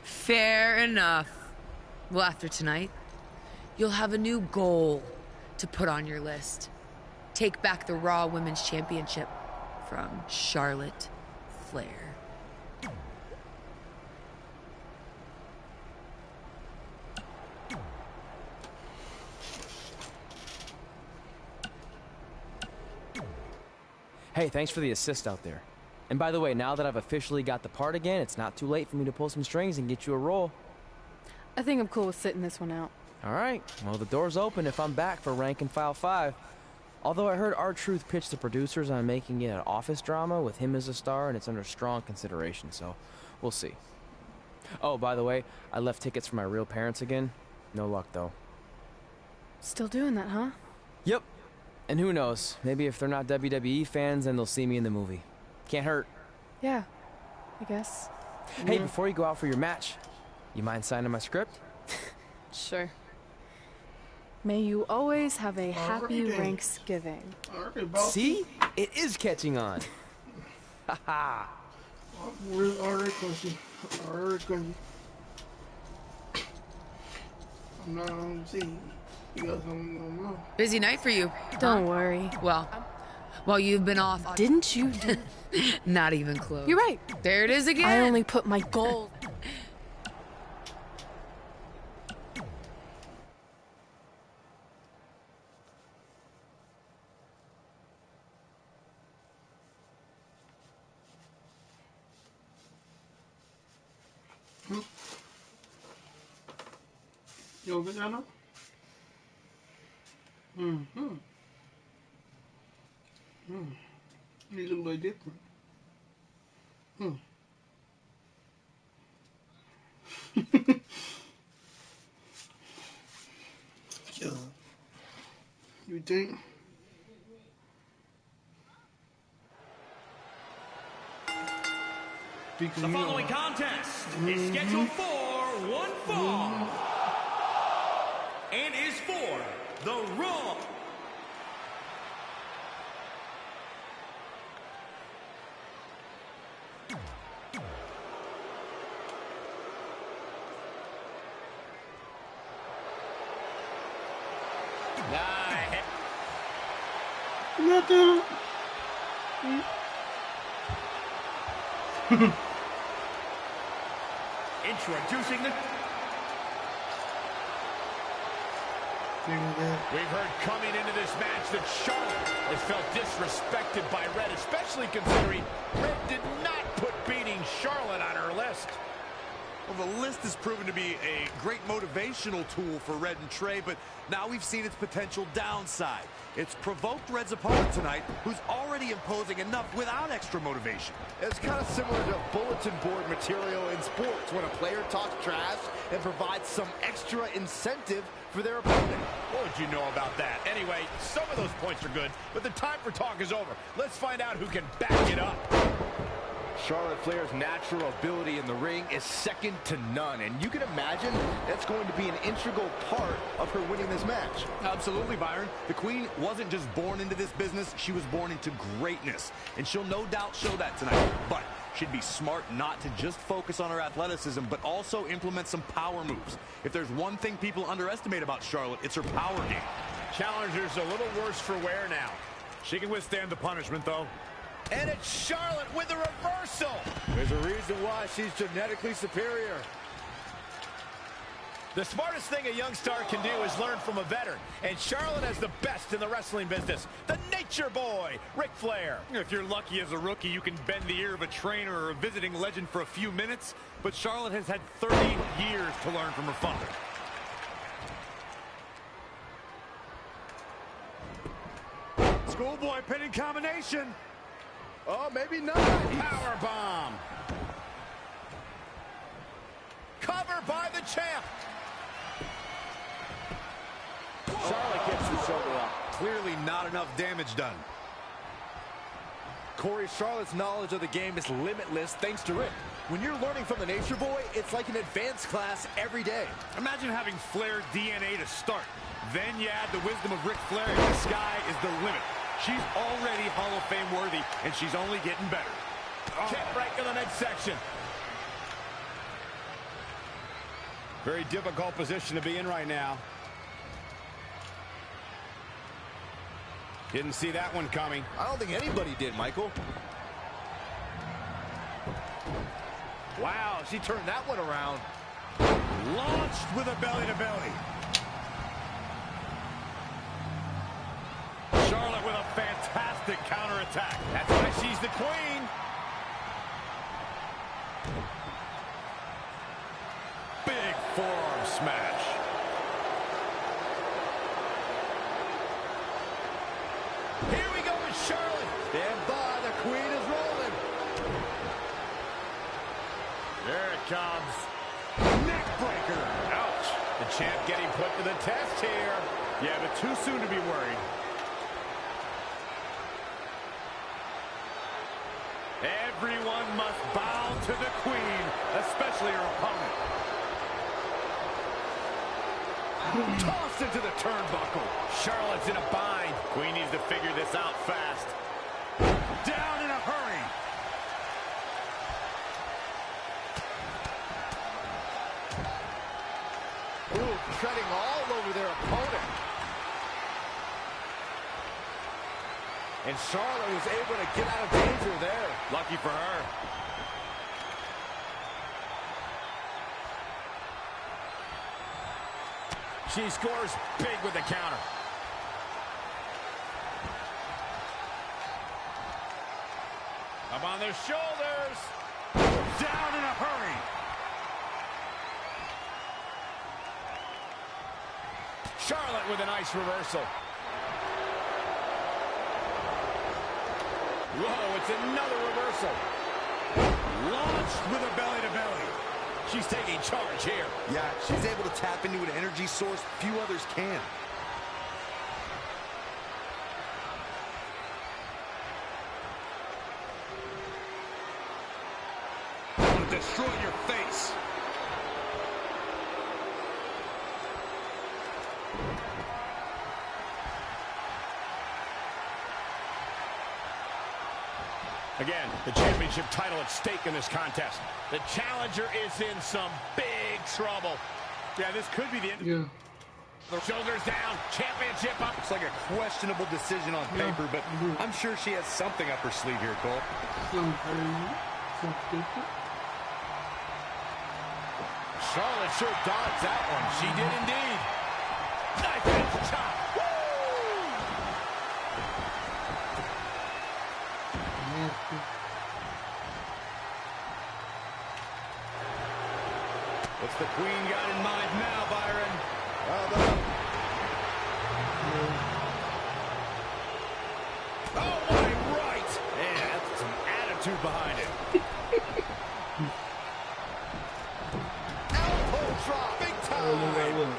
Fair enough. Well, after tonight, you'll have a new goal to put on your list. Take back the Raw Women's Championship from Charlotte Flair. Hey, thanks for the assist out there. And by the way, now that I've officially got the part again, it's not too late for me to pull some strings and get you a role. I think I'm cool with sitting this one out. All right. Well, the door's open if I'm back for Rank and File 5. Although I heard R-Truth pitch the producers on making it an office drama with him as a star, and it's under strong consideration, so we'll see. Oh, by the way, I left tickets for my real parents again. No luck, though. Still doing that, huh? Yep. And who knows, maybe if they're not WWE fans, then they'll see me in the movie. Can't hurt. Yeah, I guess. Hey, before you go out for your match, you mind signing my script? Sure. May you always have a happy Thanksgiving. See? It is catching on. Haha. Alright, Quincy. I'm not on the scene. You guys don't know. Busy night for you. Don't worry. Well, while you've been off... Didn't you do... Not even close. You're right. There it is again. I only put my goal... You over there now? You look like different. Yeah. You think? The following contest is scheduled for one fall and is for the Raw. Nothing. Introducing the... We've heard coming into this match that Charlotte has felt disrespected by Red, especially considering Red did not put beating Charlotte on her list. Well, the list has proven to be a great motivational tool for Red and Trey, but now we've seen its potential downside. It's provoked Red's opponent tonight, who's already imposing enough without extra motivation. It's kind of similar to bulletin board material in sports when a player talks trash and provides some extra incentive for their opponent. What would you know about that? Anyway, some of those points are good, but the time for talk is over. Let's find out who can back it up. Charlotte Flair's natural ability in the ring is second to none, and you can imagine that's going to be an integral part of her winning this match. Absolutely, Byron. The Queen wasn't just born into this business, she was born into greatness, and she'll no doubt show that tonight. But she'd be smart not to just focus on her athleticism, but also implement some power moves. If there's one thing people underestimate about Charlotte, it's her power game. Challenger's a little worse for wear now. She can withstand the punishment, though. And it's Charlotte with a reversal. There's a reason why she's genetically superior. The smartest thing a young star can do is learn from a veteran. And Charlotte has the best in the wrestling business. The Nature Boy, Ric Flair. If you're lucky as a rookie, you can bend the ear of a trainer or a visiting legend for a few minutes. But Charlotte has had 30 years to learn from her father. Schoolboy pinning combination. Oh, maybe not. Power bomb. Cover by the champ. Charlotte gets the shoulder up. Clearly not enough damage done. Corey, Charlotte's knowledge of the game is limitless thanks to Rick. When you're learning from the Nature Boy, it's like an advanced class every day. Imagine having Flair DNA to start. Then you add the wisdom of Ric Flair, and the sky is the limit. She's already Hall of Fame worthy, and she's only getting better. Kick right to the midsection. Very difficult position to be in right now. Didn't see that one coming. I don't think anybody did, Michael. Wow, she turned that one around. Launched with a belly-to-belly. Charlotte with a fantastic counterattack. That's why she's the queen. Big forearm smash. The Queen is rolling. There it comes. Neck breaker. Ouch. The champ getting put to the test here. Yeah, but too soon to be worried. Everyone must bow to the Queen, especially her opponent. Tossed into the turnbuckle. Charlotte's in a bind. Queen needs to figure this out fast. Down in a hurry. Ooh, treading all over their opponent. And Charlotte was able to get out of danger there. Lucky for her. She scores big with the counter. Up on their shoulders. Down in a hurry. Charlotte with a nice reversal. Whoa, it's another reversal. Launched with a belly-to-belly. She's taking charge here. Yeah, she's able to tap into an energy source few others can. I'm gonna destroy your face. Again, the championship title at stake in this contest. The challenger is in some big trouble. Yeah, this could be the end. Yeah. The shoulders down, championship up. Looks like a questionable decision on paper, but I'm sure she has something up her sleeve here, Cole. Charlotte sure dodged that one. She did indeed. Knife edge chop. What's the Queen got in mind now, Byron? Oh, my right. Yeah, that's some attitude behind it. Elbow drop, big time.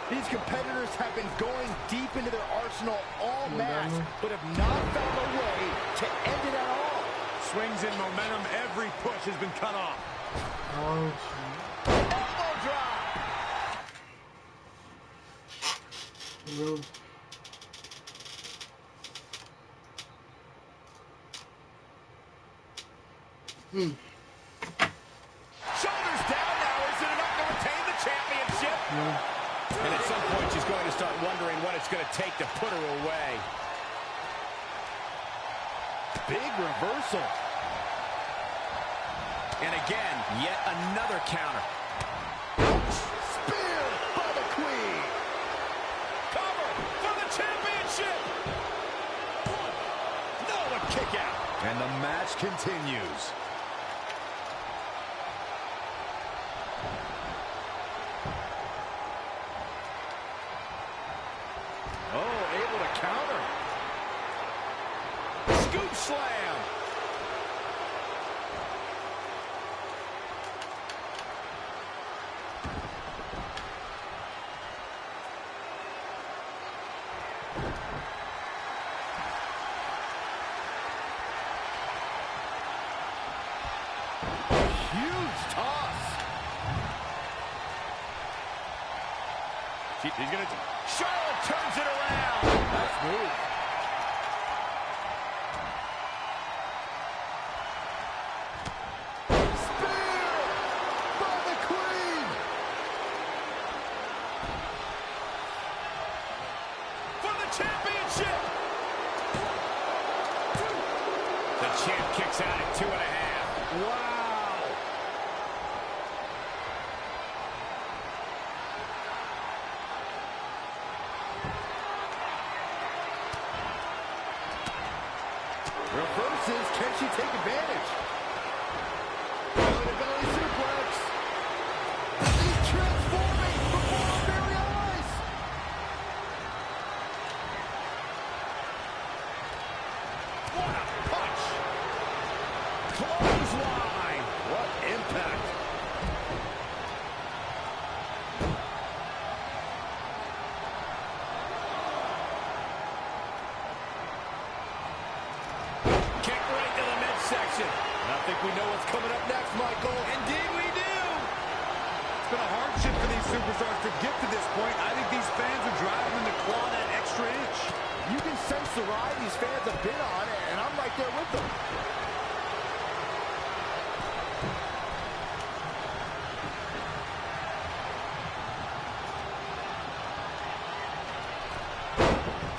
These competitors have been going deep into their arsenal all match, but have not found a way to end it at all. Swings in momentum. Every push has been cut off. Oh, Elbow drop. no. Shoulders down now. Is it enough to retain the championship? And at some point, she's going to start wondering what it's going to take to put her away. Big reversal. And again, yet another counter. Spear by the Queen. Cover for the championship. No, a kick out. And the match continues. Oh, able to counter. Scoop slam. Huge toss. He's going to... Charlotte turns it around. Nice move. Spear by the Queen. For the championship. The champ kicks out at 2.5. Wow. Reverses. Can she take advantage? Belly-to-belly suplex. He's transforming before our very eyes. What a Clothesline. What impact. Kick right to the midsection. I think we know what's coming up next, Michael. Indeed we do. It's been a hardship for these superstars to get to this point. I think these fans are driving them to claw that extra inch. You can sense the ride these fans have been on, and I'm right there with them.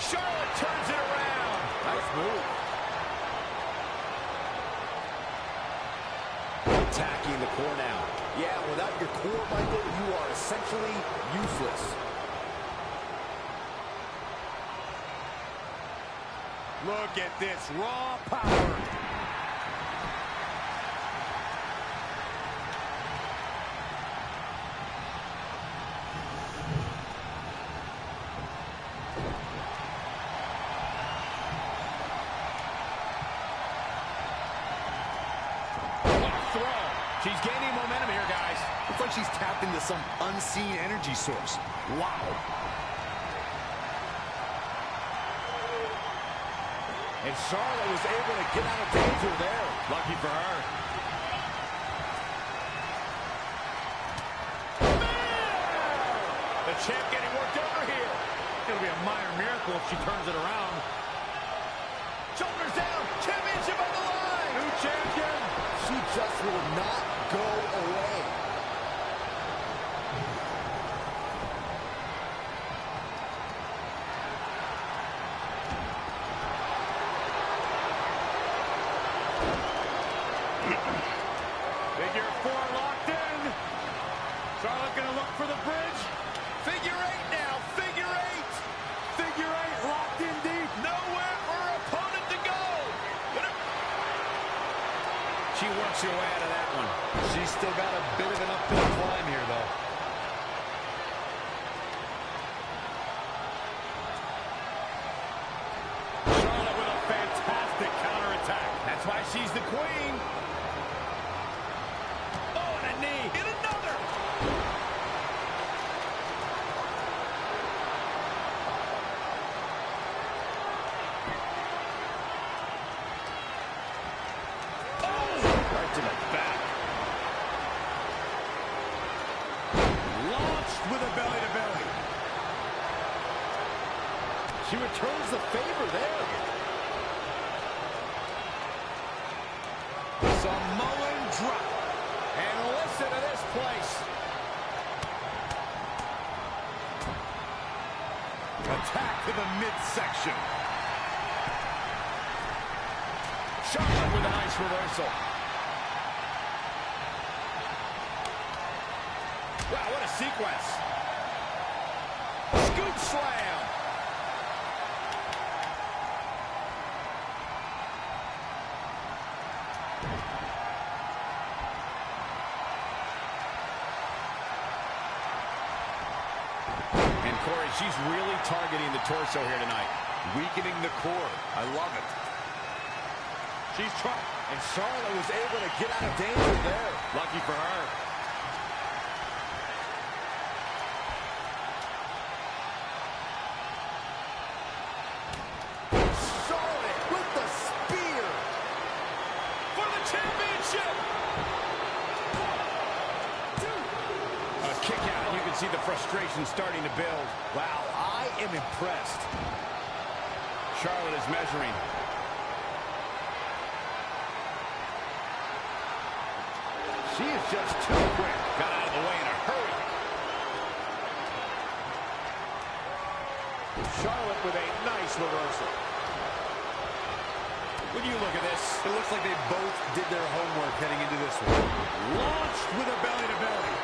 Charlotte turns it around. Nice move. Attacking the core now. Yeah, without your core, Michael, you are essentially useless. Look at this raw power. She's gaining momentum here, guys. Looks like she's tapped into some unseen energy source. Wow. And Charlotte was able to get out of danger there. Lucky for her. The champ getting worked over here. It'll be a minor miracle if she turns it around. Shoulders down. Championship on the line. New champion. She just will not go away. Figure 4 locked in. Charlotte gonna look for the bridge. Figure 8 now. Figure 8. Figure 8 locked in deep. Nowhere for her opponent to go. She works her way out of that one. She's still got a bit of an uphill climb here, though. Charlotte with a fantastic counterattack. That's why she's the queen. Oh, and a knee. And another. Right to the back. Launched with a belly-to-belly. She returns the favor there. Samoan drop. And listen to this place. Attack to the midsection. Charlotte with a nice reversal. Wow, what a sequence. Scoop slam. And Corey, she's really targeting the torso here tonight. Weakening the core. I love it. She's trying. And Charlotte was able to get out of danger there. Lucky for her. Charlotte with the spear. For the championship. A kick out, and you can see the frustration starting to build. Wow, I am impressed. Charlotte is measuring. She is just too quick. Got out of the way in a hurry. Charlotte with a nice reversal. When you look at this, It looks like they both did their homework heading into this one. Launched with a belly-to-belly.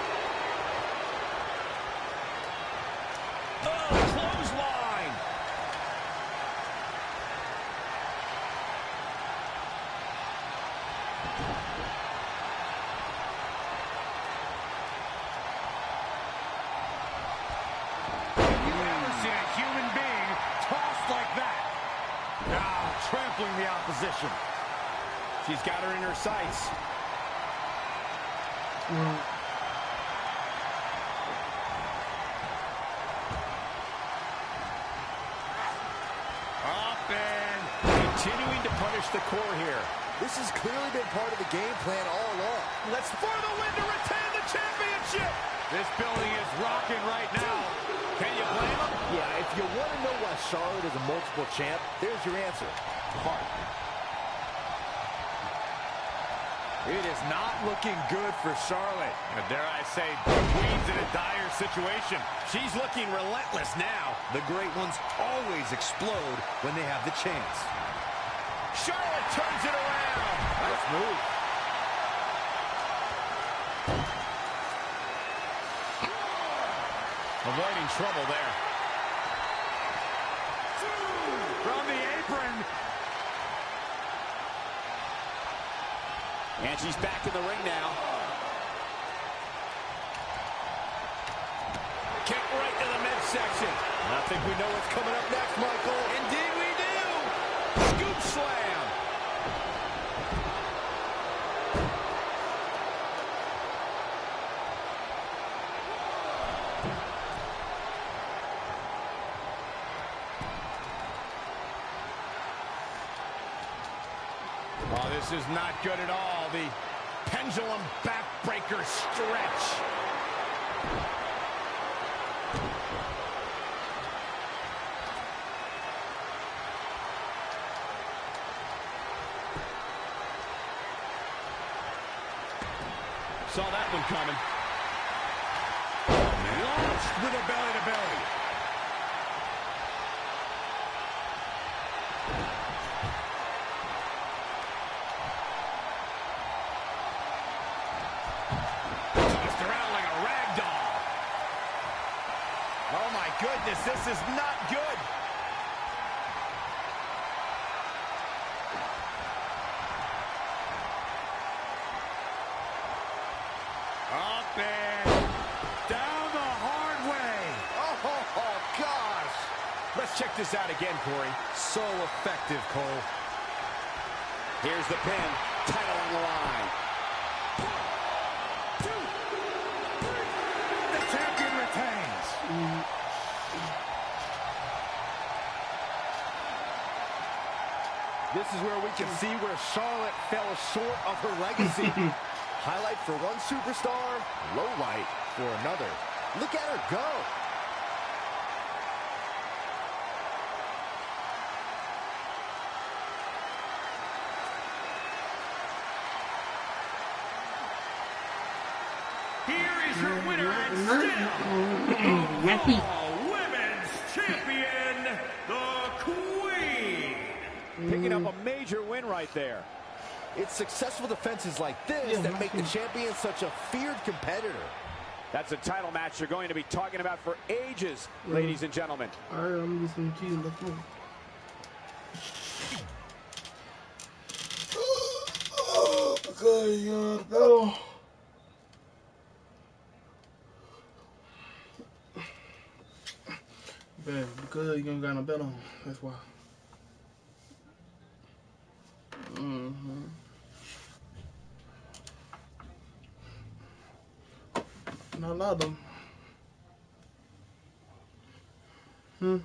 oh, clothesline. You've never seen a human being tossed like that. Now trampling the opposition. She's got her in her sights. Up and continuing to punish the core here. This has clearly been part of the game plan all along. Let's for the win to retain the championship. This building is rocking right now. Can you blame him? Yeah, if you want to know why Charlotte is a multiple champ, there's your answer. Heart. It is not looking good for Charlotte. Dare I say, the Queen's in a dire situation. She's looking relentless now. The great ones always explode when they have the chance. Charlotte turns it around. Nice move. Avoiding trouble there. From the apron. And she's back in the ring now. Kick right to the midsection. I think we know what's coming up next, Michael. Indeed we do. Scoop slam. Oh, this is not good at all. The pendulum backbreaker stretch. Saw that one coming. Launched with a belly-to-belly. Tossed around like a rag doll. Oh my goodness, this is not good. Up and down the hard way. Oh, gosh. Let's check this out again, Corey. So effective, Cole. Here's the pin. Title on the line. The champion retains. This is where we can see where Charlotte fell short of her legacy. Highlight for one superstar, low light for another. Look at her go. Here is your winner and still Women's Champion, the Queen. Picking up a major win right there. It's successful defenses like this that make the champion such a feared competitor. That's a title match you're going to be talking about for ages, ladies and gentlemen. All right, I'm gonna get some cheese. Let's move. Okay, go. Man, because you ain't got no belt on. That's why. Not a lot of them.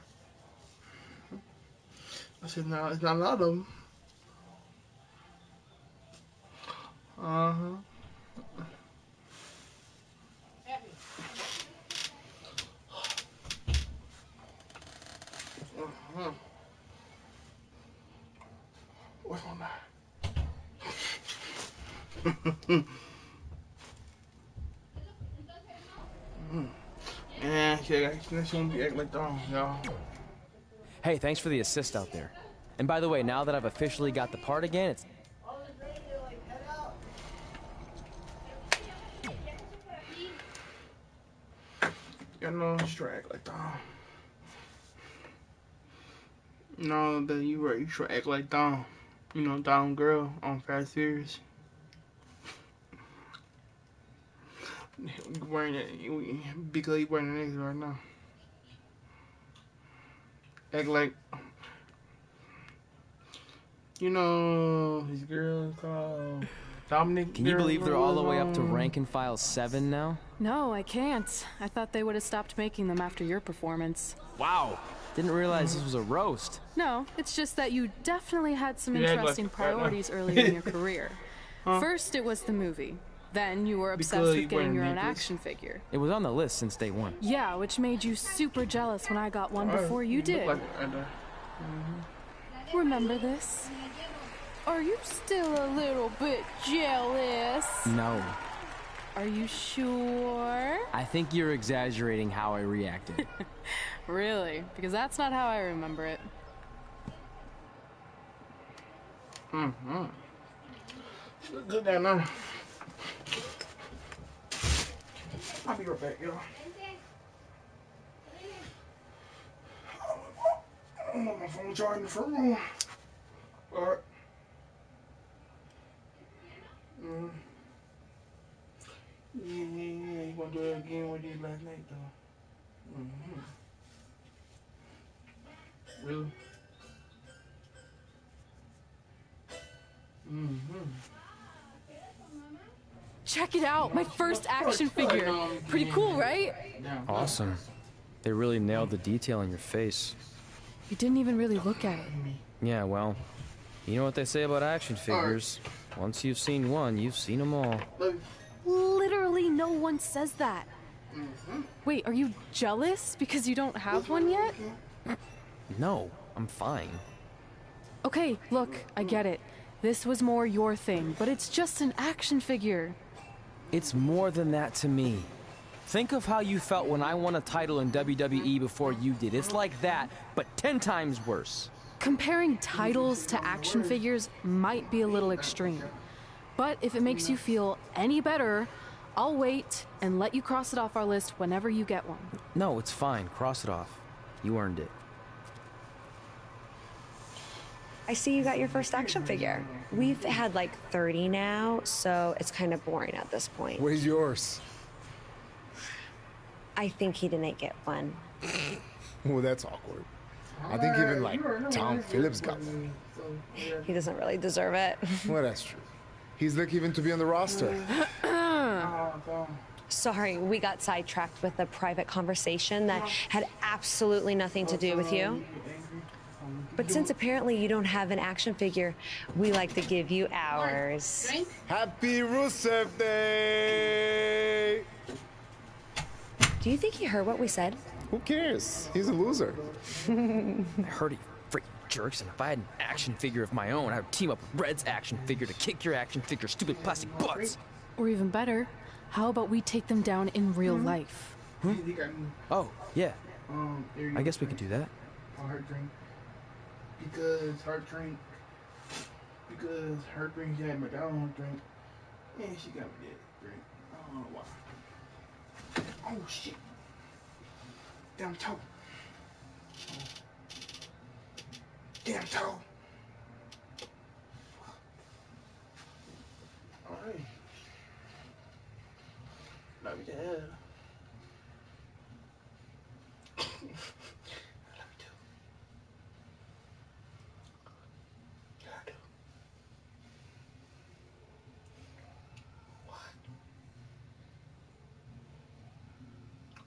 I said, no, it's not a lot of them. What's on that? Yeah, she won't be acting like that, y'all. Hey, thanks for the assist out there. And by the way, now that I've officially got the part again, it's... You know, strike like that. No, that you right, you should act like Dom. You know, Dom girl on Fast Furious. Wearing it because he wearing an X right now. Act like You know his girl called Dominic. Can you believe they're all the way up to rank and file 7 now? No, I can't. I thought they would have stopped making them after your performance. Wow. Didn't realize this was a roast. No, it's just that you definitely had some Yeah, interesting like- priorities earlier in your career. First, it was the movie. Then you were obsessed Because with you getting weren't your own Nicholas. action figure. It was on the list since day one. Yeah, which made you super jealous when I got one before you did. Remember this? Are you still a little bit jealous? No. Are you sure? I think you're exaggerating how I reacted. Really? Because that's not how I remember it. Mm-hmm. Look good down there. I'll be right back, y'all. I want my phone charged in the front room. Alright. Yeah, you gonna do it again with you last night, though. Really? Check it out, my first action figure. Pretty cool, right? Awesome. They really nailed the detail in your face. You didn't even really look at it. Yeah, well, you know what they say about action figures. Once you've seen one, you've seen them all. Literally no one says that. Wait, are you jealous because you don't have one yet? No, I'm fine. Okay, look, I get it. This was more your thing, but it's just an action figure. It's more than that to me. Think of how you felt when I won a title in WWE before you did. It's like that, but 10 times worse. Comparing titles to action figures might be a little extreme. But if it makes you feel any better, I'll wait and let you cross it off our list whenever you get one. No, it's fine. Cross it off. You earned it. I see you got your first action figure. We've had like 30 now, so it's kind of boring at this point. Where's yours? I think he didn't get one. Well, that's awkward. I think even like Tom Phillips got one. He doesn't really deserve it. Well, that's true. He's lucky even to be on the roster. Sorry, we got sidetracked with a private conversation that had absolutely nothing to do with you. But since apparently you don't have an action figure, we like to give you ours. Happy Rusev Day! Do you think he heard what we said? Who cares? He's a loser. I heard you freaking jerks, and if I had an action figure of my own, I would team up with Red's action figure to kick your action figure stupid plastic butts. Or even better, how about we take them down in real life? Oh, yeah. I guess we could do that. Heart drink. Because her drink, she had McDonald's drink, and she got me that drink. I don't know why. Oh shit! Damn toe! Damn toe! All right. Love you, Dad.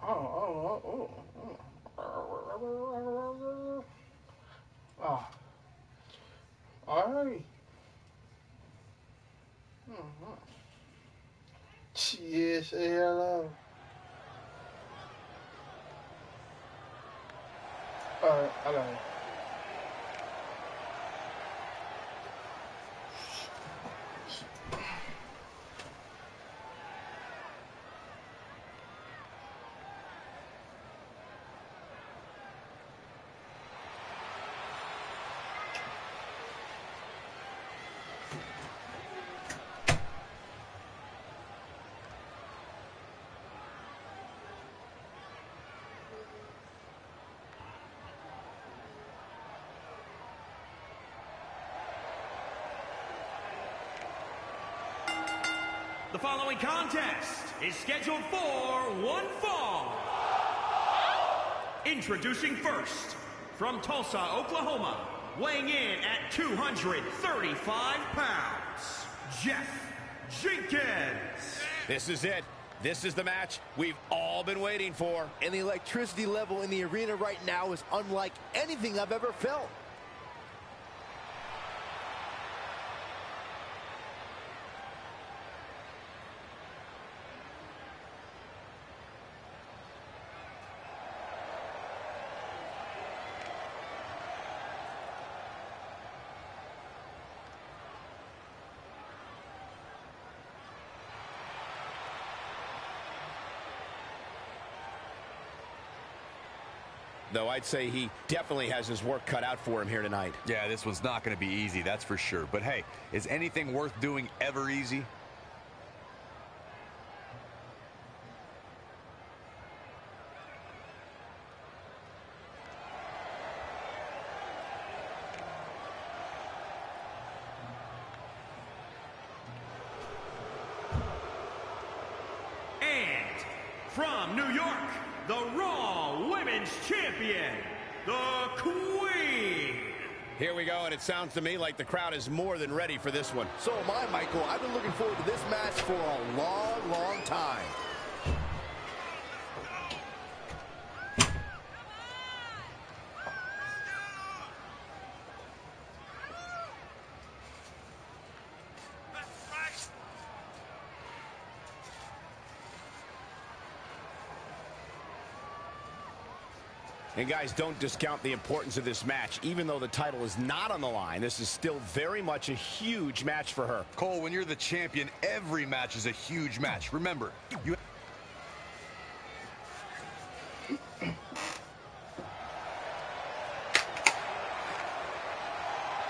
Oh. All right. Yeah, say hello. All right, I got it. The following contest is scheduled for one fall. Introducing first, from Tulsa, Oklahoma, weighing in at 235 pounds, Jeff Jenkins. This is it. This is the match we've all been waiting for. And the electricity level in the arena right now is unlike anything I've ever felt. Though I'd say he definitely has his work cut out for him here tonight. Yeah, this one's not going to be easy, that's for sure. But hey, is anything worth doing ever easy? And from New York, the Raw Women's Champion, the Queen. Here we go, and it sounds to me like the crowd is more than ready for this one. So am I, Michael. I've been looking forward to this match for a long, long time. And guys, don't discount the importance of this match. Even though the title is not on the line, this is still very much a huge match for her. Cole, when you're the champion, every match is a huge match. Remember, you...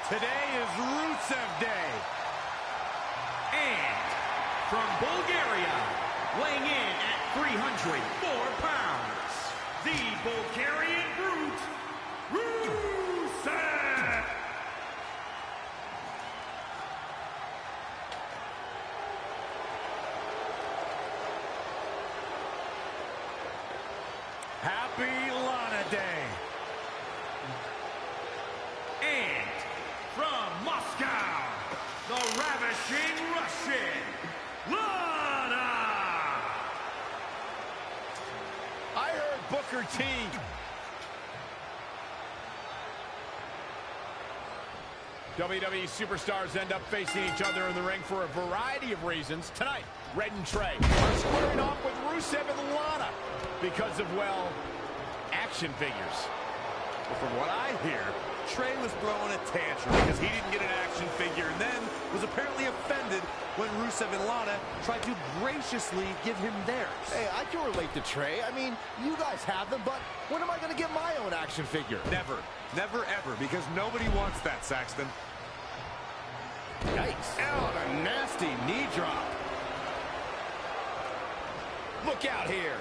Today is Rusev Day. And from Bulgaria, weighing in at 304 pounds, the Bulgarian Brute, Rusev! Happy Lana Day. And from Moscow, the ravishing Russian, Lana! I heard Booker T. WWE superstars end up facing each other in the ring for a variety of reasons. Tonight, Red and Trey are squaring off with Rusev and Lana because of, well, action figures. But from what I hear, Trey was throwing a tantrum because he didn't get an action figure and then was apparently offended when Rusev and Lana tried to graciously give him theirs. Hey, I can relate to Trey. I mean, you guys have them, but when am I going to get my own action figure? Never. Never, ever, because nobody wants that, Saxton. Yikes. Oh, a nasty knee drop. Look out here.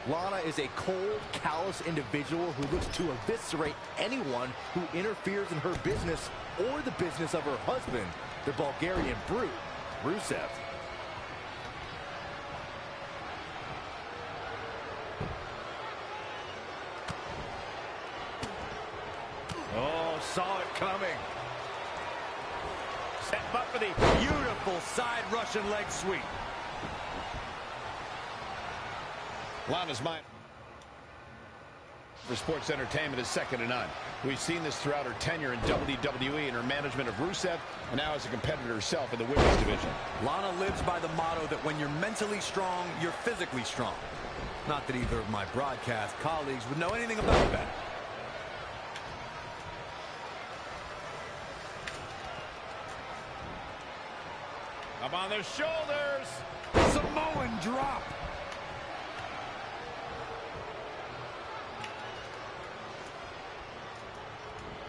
Lana is a cold, callous individual who looks to eviscerate anyone who interferes in her business or the business of her husband, the Bulgarian Brute, Rusev. Oh, saw it coming. Set up for the beautiful side Russian leg sweep. Lana's mind for sports entertainment is second to none. We've seen this throughout her tenure in WWE and her management of Rusev, and now as a competitor herself in the women's division. Lana lives by the motto that when you're mentally strong, you're physically strong. Not that either of my broadcast colleagues would know anything about that. Up on their shoulders. Samoan drop.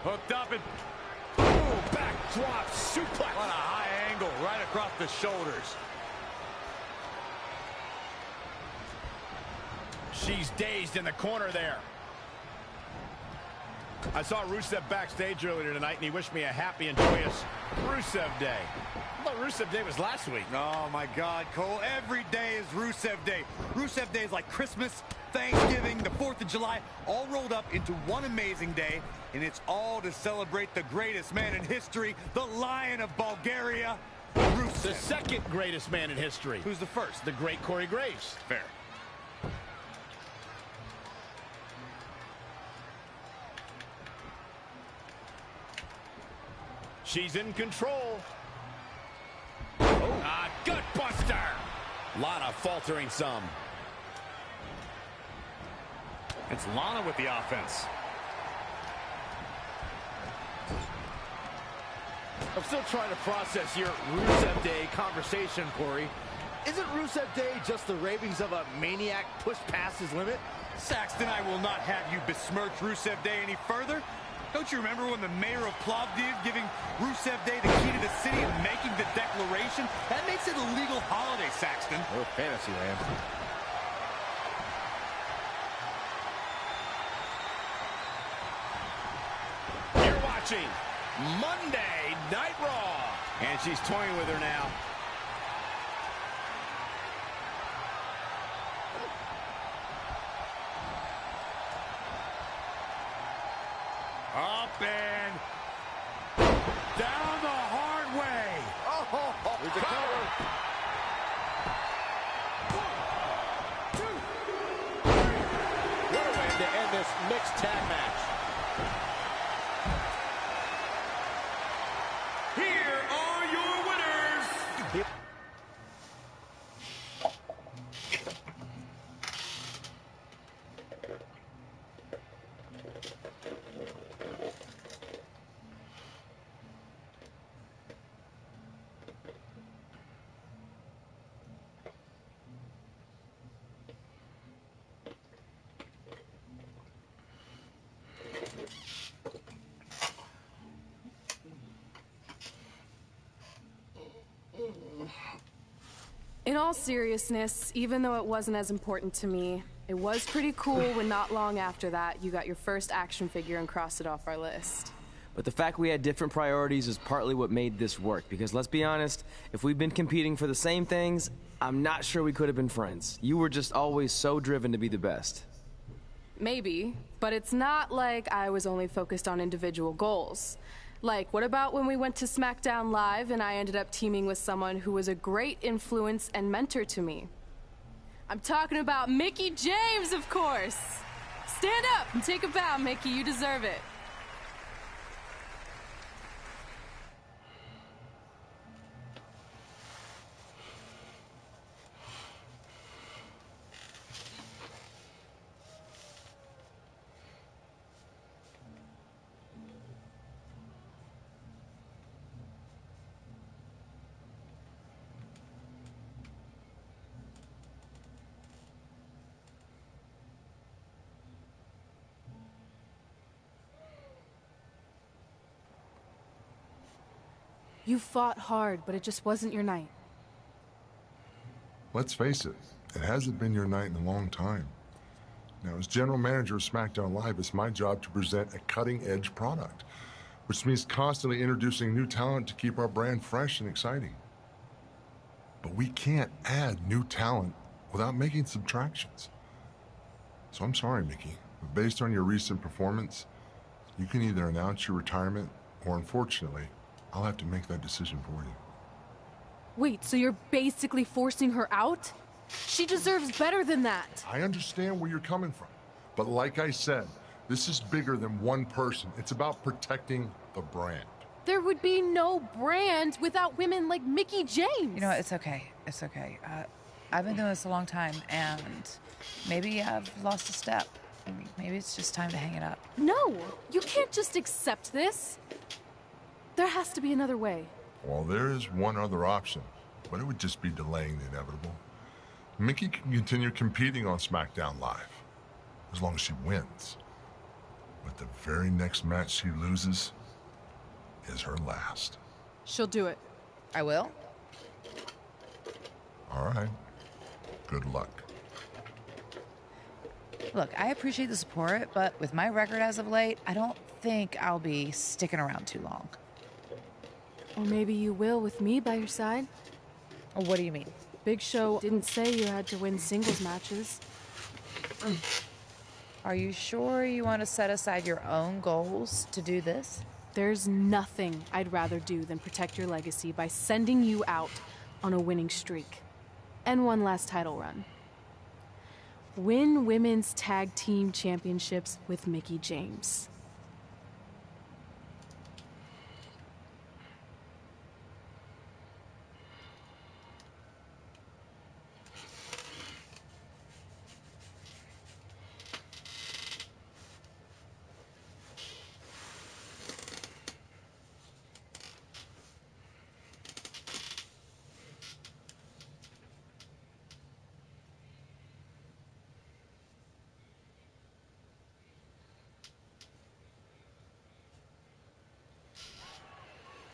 Hooked up and boom, backdrop suplex. What a high angle right across the shoulders. She's dazed in the corner there. I saw Rusev backstage earlier tonight, and he wished me a happy and joyous Rusev Day. The thought Rusev Day was last week. Oh, my God, Cole. Every day is Rusev Day. Rusev Day is like Christmas, Thanksgiving, the 4th of July, all rolled up into one amazing day, and it's all to celebrate the greatest man in history, the Lion of Bulgaria, Rusev. The second greatest man in history. Who's the first? The great Corey Graves. Fair. She's in control. Oh, gut buster. Lana faltering some. It's Lana with the offense. I'm still trying to process your Rusev Day conversation, Corey. Isn't Rusev Day just the ravings of a maniac pushed past his limit? Saxton, I will not have you besmirch Rusev Day any further. Don't you remember when the mayor of Plovdiv giving Rusev Day the key to the city and making the declaration? That makes it a legal holiday, Saxton. Oh, fantasy land. You're watching Monday Night Raw. And she's toying with her now. Up and down the hard way. Oh, here's the cover. 1, 2, 3. What a way to end this mixed tag match. Here are your winners. In all seriousness, even though it wasn't as important to me, it was pretty cool when not long after that you got your first action figure and crossed it off our list. But the fact we had different priorities is partly what made this work, because let's be honest, if we'd been competing for the same things, I'm not sure we could have been friends. You were just always so driven to be the best. Maybe, but it's not like I was only focused on individual goals. Like, what about when we went to SmackDown Live and I ended up teaming with someone who was a great influence and mentor to me? I'm talking about Mickie James, of course! Stand up and take a bow, Mickie. You deserve it. You fought hard, but it just wasn't your night. Let's face it, it hasn't been your night in a long time. Now, as general manager of SmackDown Live, it's my job to present a cutting-edge product, which means constantly introducing new talent to keep our brand fresh and exciting. But we can't add new talent without making subtractions. So I'm sorry, Mickie, but based on your recent performance, you can either announce your retirement, or unfortunately, I'll have to make that decision for you. Wait, so you're basically forcing her out? She deserves better than that. I understand where you're coming from, but like I said, this is bigger than one person. It's about protecting the brand. There would be no brand without women like Mickie James. You know what? It's okay. It's okay. I've been doing this a long time, and maybe I've lost a step. Maybe it's just time to hang it up. No, you can't just accept this. There has to be another way. Well, there is one other option, but it would just be delaying the inevitable. Mickie can continue competing on SmackDown Live, as long as she wins. But the very next match she loses is her last. She'll do it. I will? All right. Good luck. Look, I appreciate the support, but with my record as of late, I don't think I'll be sticking around too long. Or maybe you will with me by your side. What do you mean? Big Show didn't say you had to win singles matches. Are you sure you want to set aside your own goals to do this? There's nothing I'd rather do than protect your legacy by sending you out on a winning streak. And one last title run. Win women's tag team championships with Mickie James.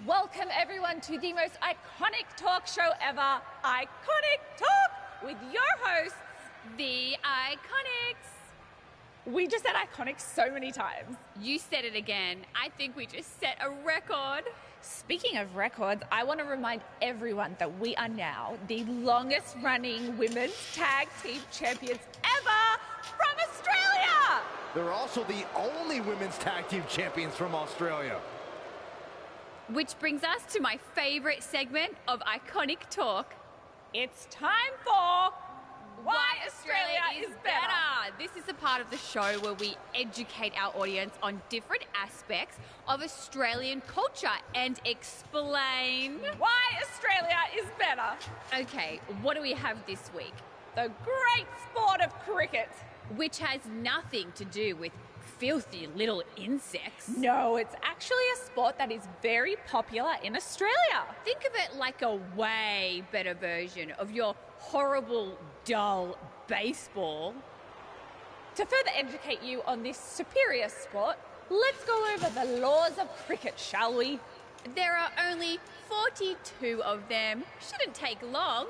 Welcome everyone to the most iconic talk show ever, Iconic Talk, with your hosts, the Iconics. We just said iconic so many times. You said it again. I think we just set a record. Speaking of records, I want to remind everyone that we are now the longest running women's tag team champions ever from Australia. They're also the only women's tag team champions from Australia. Which brings us to my favorite segment of Iconic Talk. It's time for Why Australia is Better. This is a part of the show where we educate our audience on different aspects of Australian culture and explain why Australia is better. Okay, what do we have this week? The great sport of cricket. Which has nothing to do with filthy little insects. No, it's actually a sport that is very popular in Australia. Think of it like a way better version of your horrible, dull baseball. To further educate you on this superior sport, let's go over the laws of cricket, shall we? There are only 42 of them. Shouldn't take long.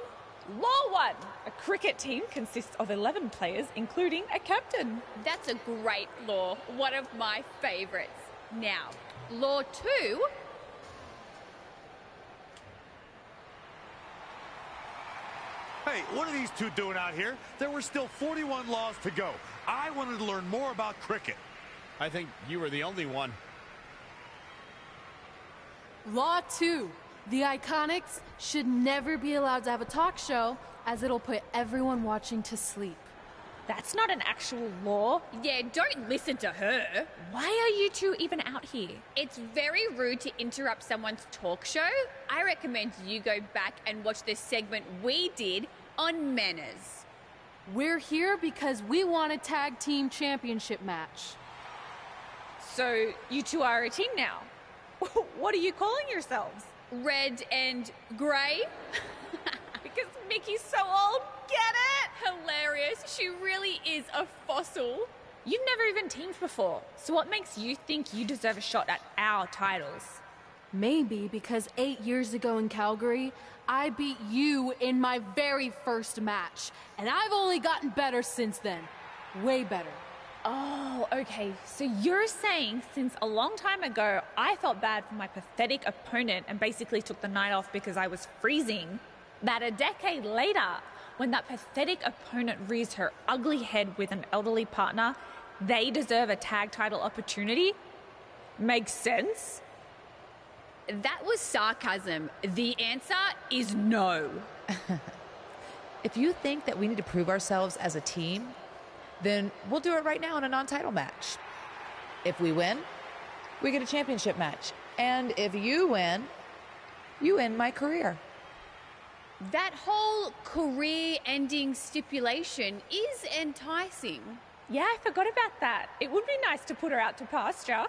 Law 1. A cricket team consists of 11 players, including a captain. That's a great law. One of my favourites. Now, Law 2. Hey, what are these two doing out here? There were still 41 laws to go. I wanted to learn more about cricket. I think you were the only one. Law 2. The Iconics should never be allowed to have a talk show, as it'll put everyone watching to sleep. That's not an actual law. Yeah, don't listen to her. Why are you two even out here? It's very rude to interrupt someone's talk show. I recommend you go back and watch the segment we did on manners. We're here because we want a tag team championship match. So you two are a team now. What are you calling yourselves? Red and grey? Because Mickey's so old, get it? Hilarious. She really is a fossil. You've never even teamed before, so what makes you think you deserve a shot at our titles? Maybe because 8 years ago in Calgary, I beat you in my very first match, and I've only gotten better since then. Way better. Oh, okay. So you're saying since a long time ago, I felt bad for my pathetic opponent and basically took the night off because I was freezing, that a decade later, when that pathetic opponent rears her ugly head with an elderly partner, they deserve a tag title opportunity? Makes sense? That was sarcasm. The answer is no. If you think that we need to prove ourselves as a team, then we'll do it right now in a non-title match. If we win, we get a championship match. And if you win, you end my career. That whole career-ending stipulation is enticing. Yeah, I forgot about that. It would be nice to put her out to pasture.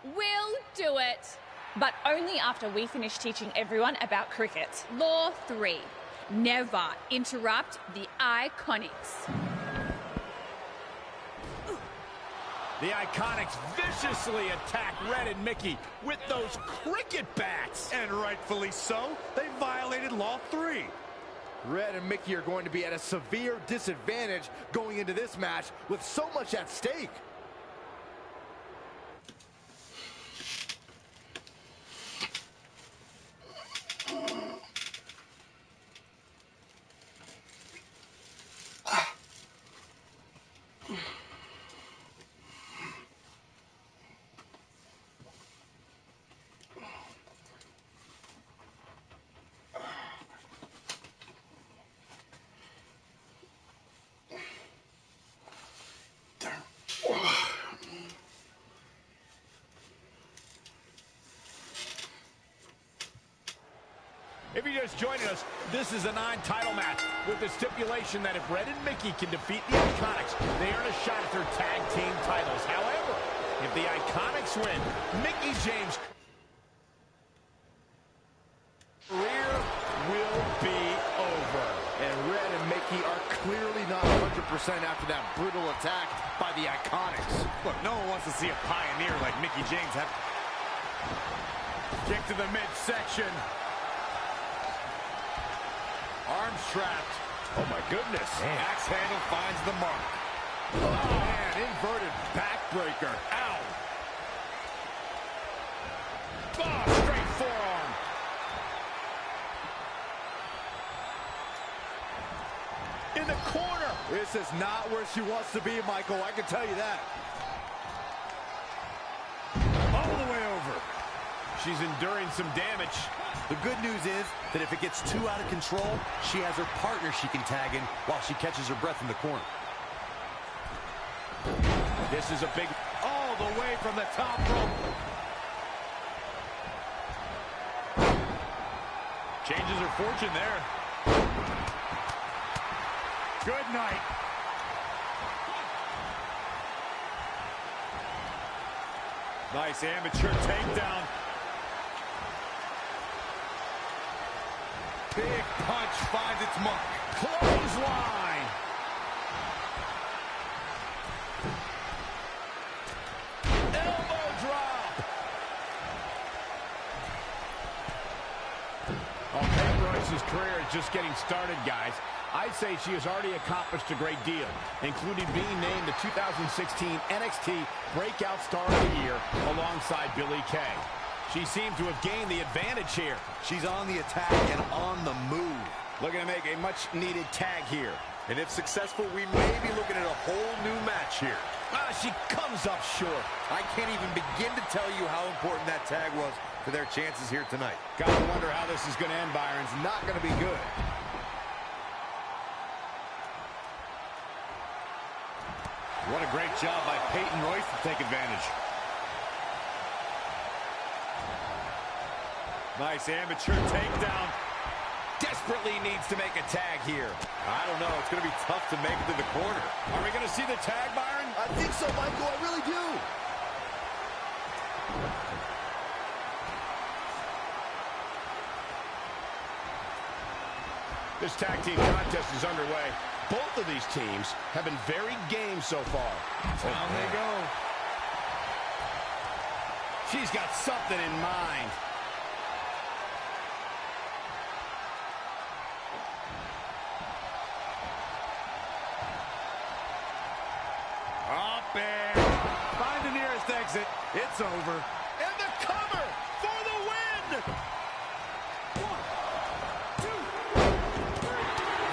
We'll do it. But only after we finish teaching everyone about cricket. Law 3. Never interrupt the Iconics. The Iconics viciously attack Red and Mickie with those cricket bats. And rightfully so. They violated Law 3. Red and Mickie are going to be at a severe disadvantage going into this match with so much at stake. you're just joining us, this is a 9-title match with the stipulation that if Red and Mickey can defeat the Iconics, they earn a shot at their tag team titles. However, if the Iconics win, Mickey James' career will be over. And Red and Mickey are clearly not 100% after that brutal attack by the Iconics. Look, no one wants to see a pioneer like Mickey James have. Kick to the midsection. Arms trapped. Oh, my goodness. Axe handle finds the mark. Oh, man, inverted backbreaker. Ow. Oh, straight forearm. In the corner. This is not where she wants to be, Michael. I can tell you that. All the way over. She's enduring some damage. The good news is that if it gets too out of control, she has her partner she can tag in while she catches her breath in the corner. This is a big... All the way from the top rope. Changes her fortune there. Good night. Nice amateur takedown. Big punch finds its mark. Clothesline. Elbow drop. Oh, Peyton Royce's career is just getting started, guys. I'd say she has already accomplished a great deal, including being named the 2016 NXT Breakout Star of the Year alongside Billie Kay. She seemed to have gained the advantage here. She's on the attack and on the move. Looking to make a much-needed tag here. And if successful, we may be looking at a whole new match here. Ah, she comes up short. I can't even begin to tell you how important that tag was to their chances here tonight. Gotta wonder how this is going to end, Byron. It's not going to be good. What a great job by Peyton Royce to take advantage. Nice amateur takedown. Desperately needs to make a tag here. I don't know. It's going to be tough to make it to the corner. Are we going to see the tag, Byron? I think so, Michael. I really do. This tag team contest is underway. Both of these teams have been very game so far. Down they go. She's got something in mind. Up and find the nearest exit. It's over. And the cover for the win. 1, 2, 3.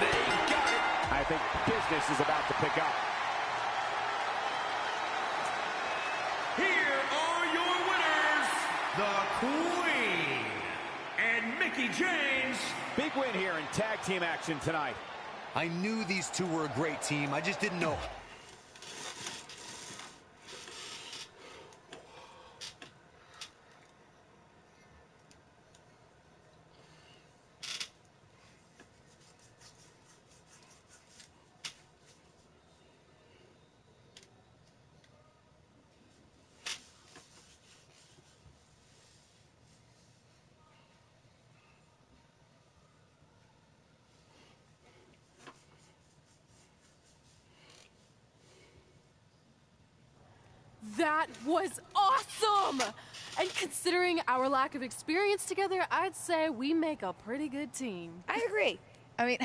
They got it. I think business is about to pick up. Here are your winners, the Queen and Mickey James. Big win here in tag team action tonight. I knew these two were a great team. I just didn't know. That was awesome! And considering our lack of experience together, I'd say we make a pretty good team. I agree. I mean,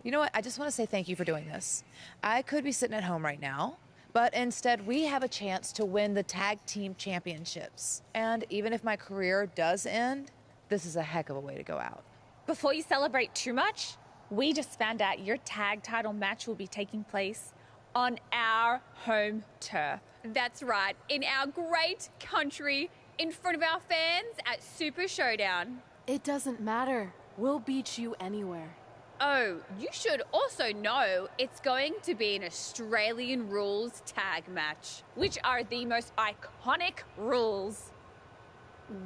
you know what? I just want to say thank you for doing this. I could be sitting at home right now, but instead we have a chance to win the tag team championships. And even if my career does end, this is a heck of a way to go out. Before you celebrate too much, we just found out your tag title match will be taking place on our home turf. That's right, in our great country, in front of our fans at Super Showdown. It doesn't matter. We'll beat you anywhere. Oh, you should also know it's going to be an Australian rules tag match, which are the most iconic rules.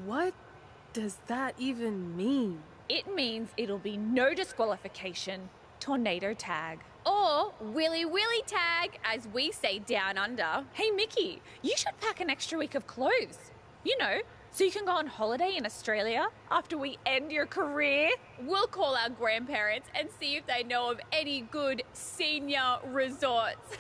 What does that even mean? It means it'll be no disqualification, tornado tag. Or willy willy tag, as we say down under. Hey, Mickey, you should pack an extra week of clothes. You know, so you can go on holiday in Australia after we end your career. We'll call our grandparents and see if they know of any good senior resorts.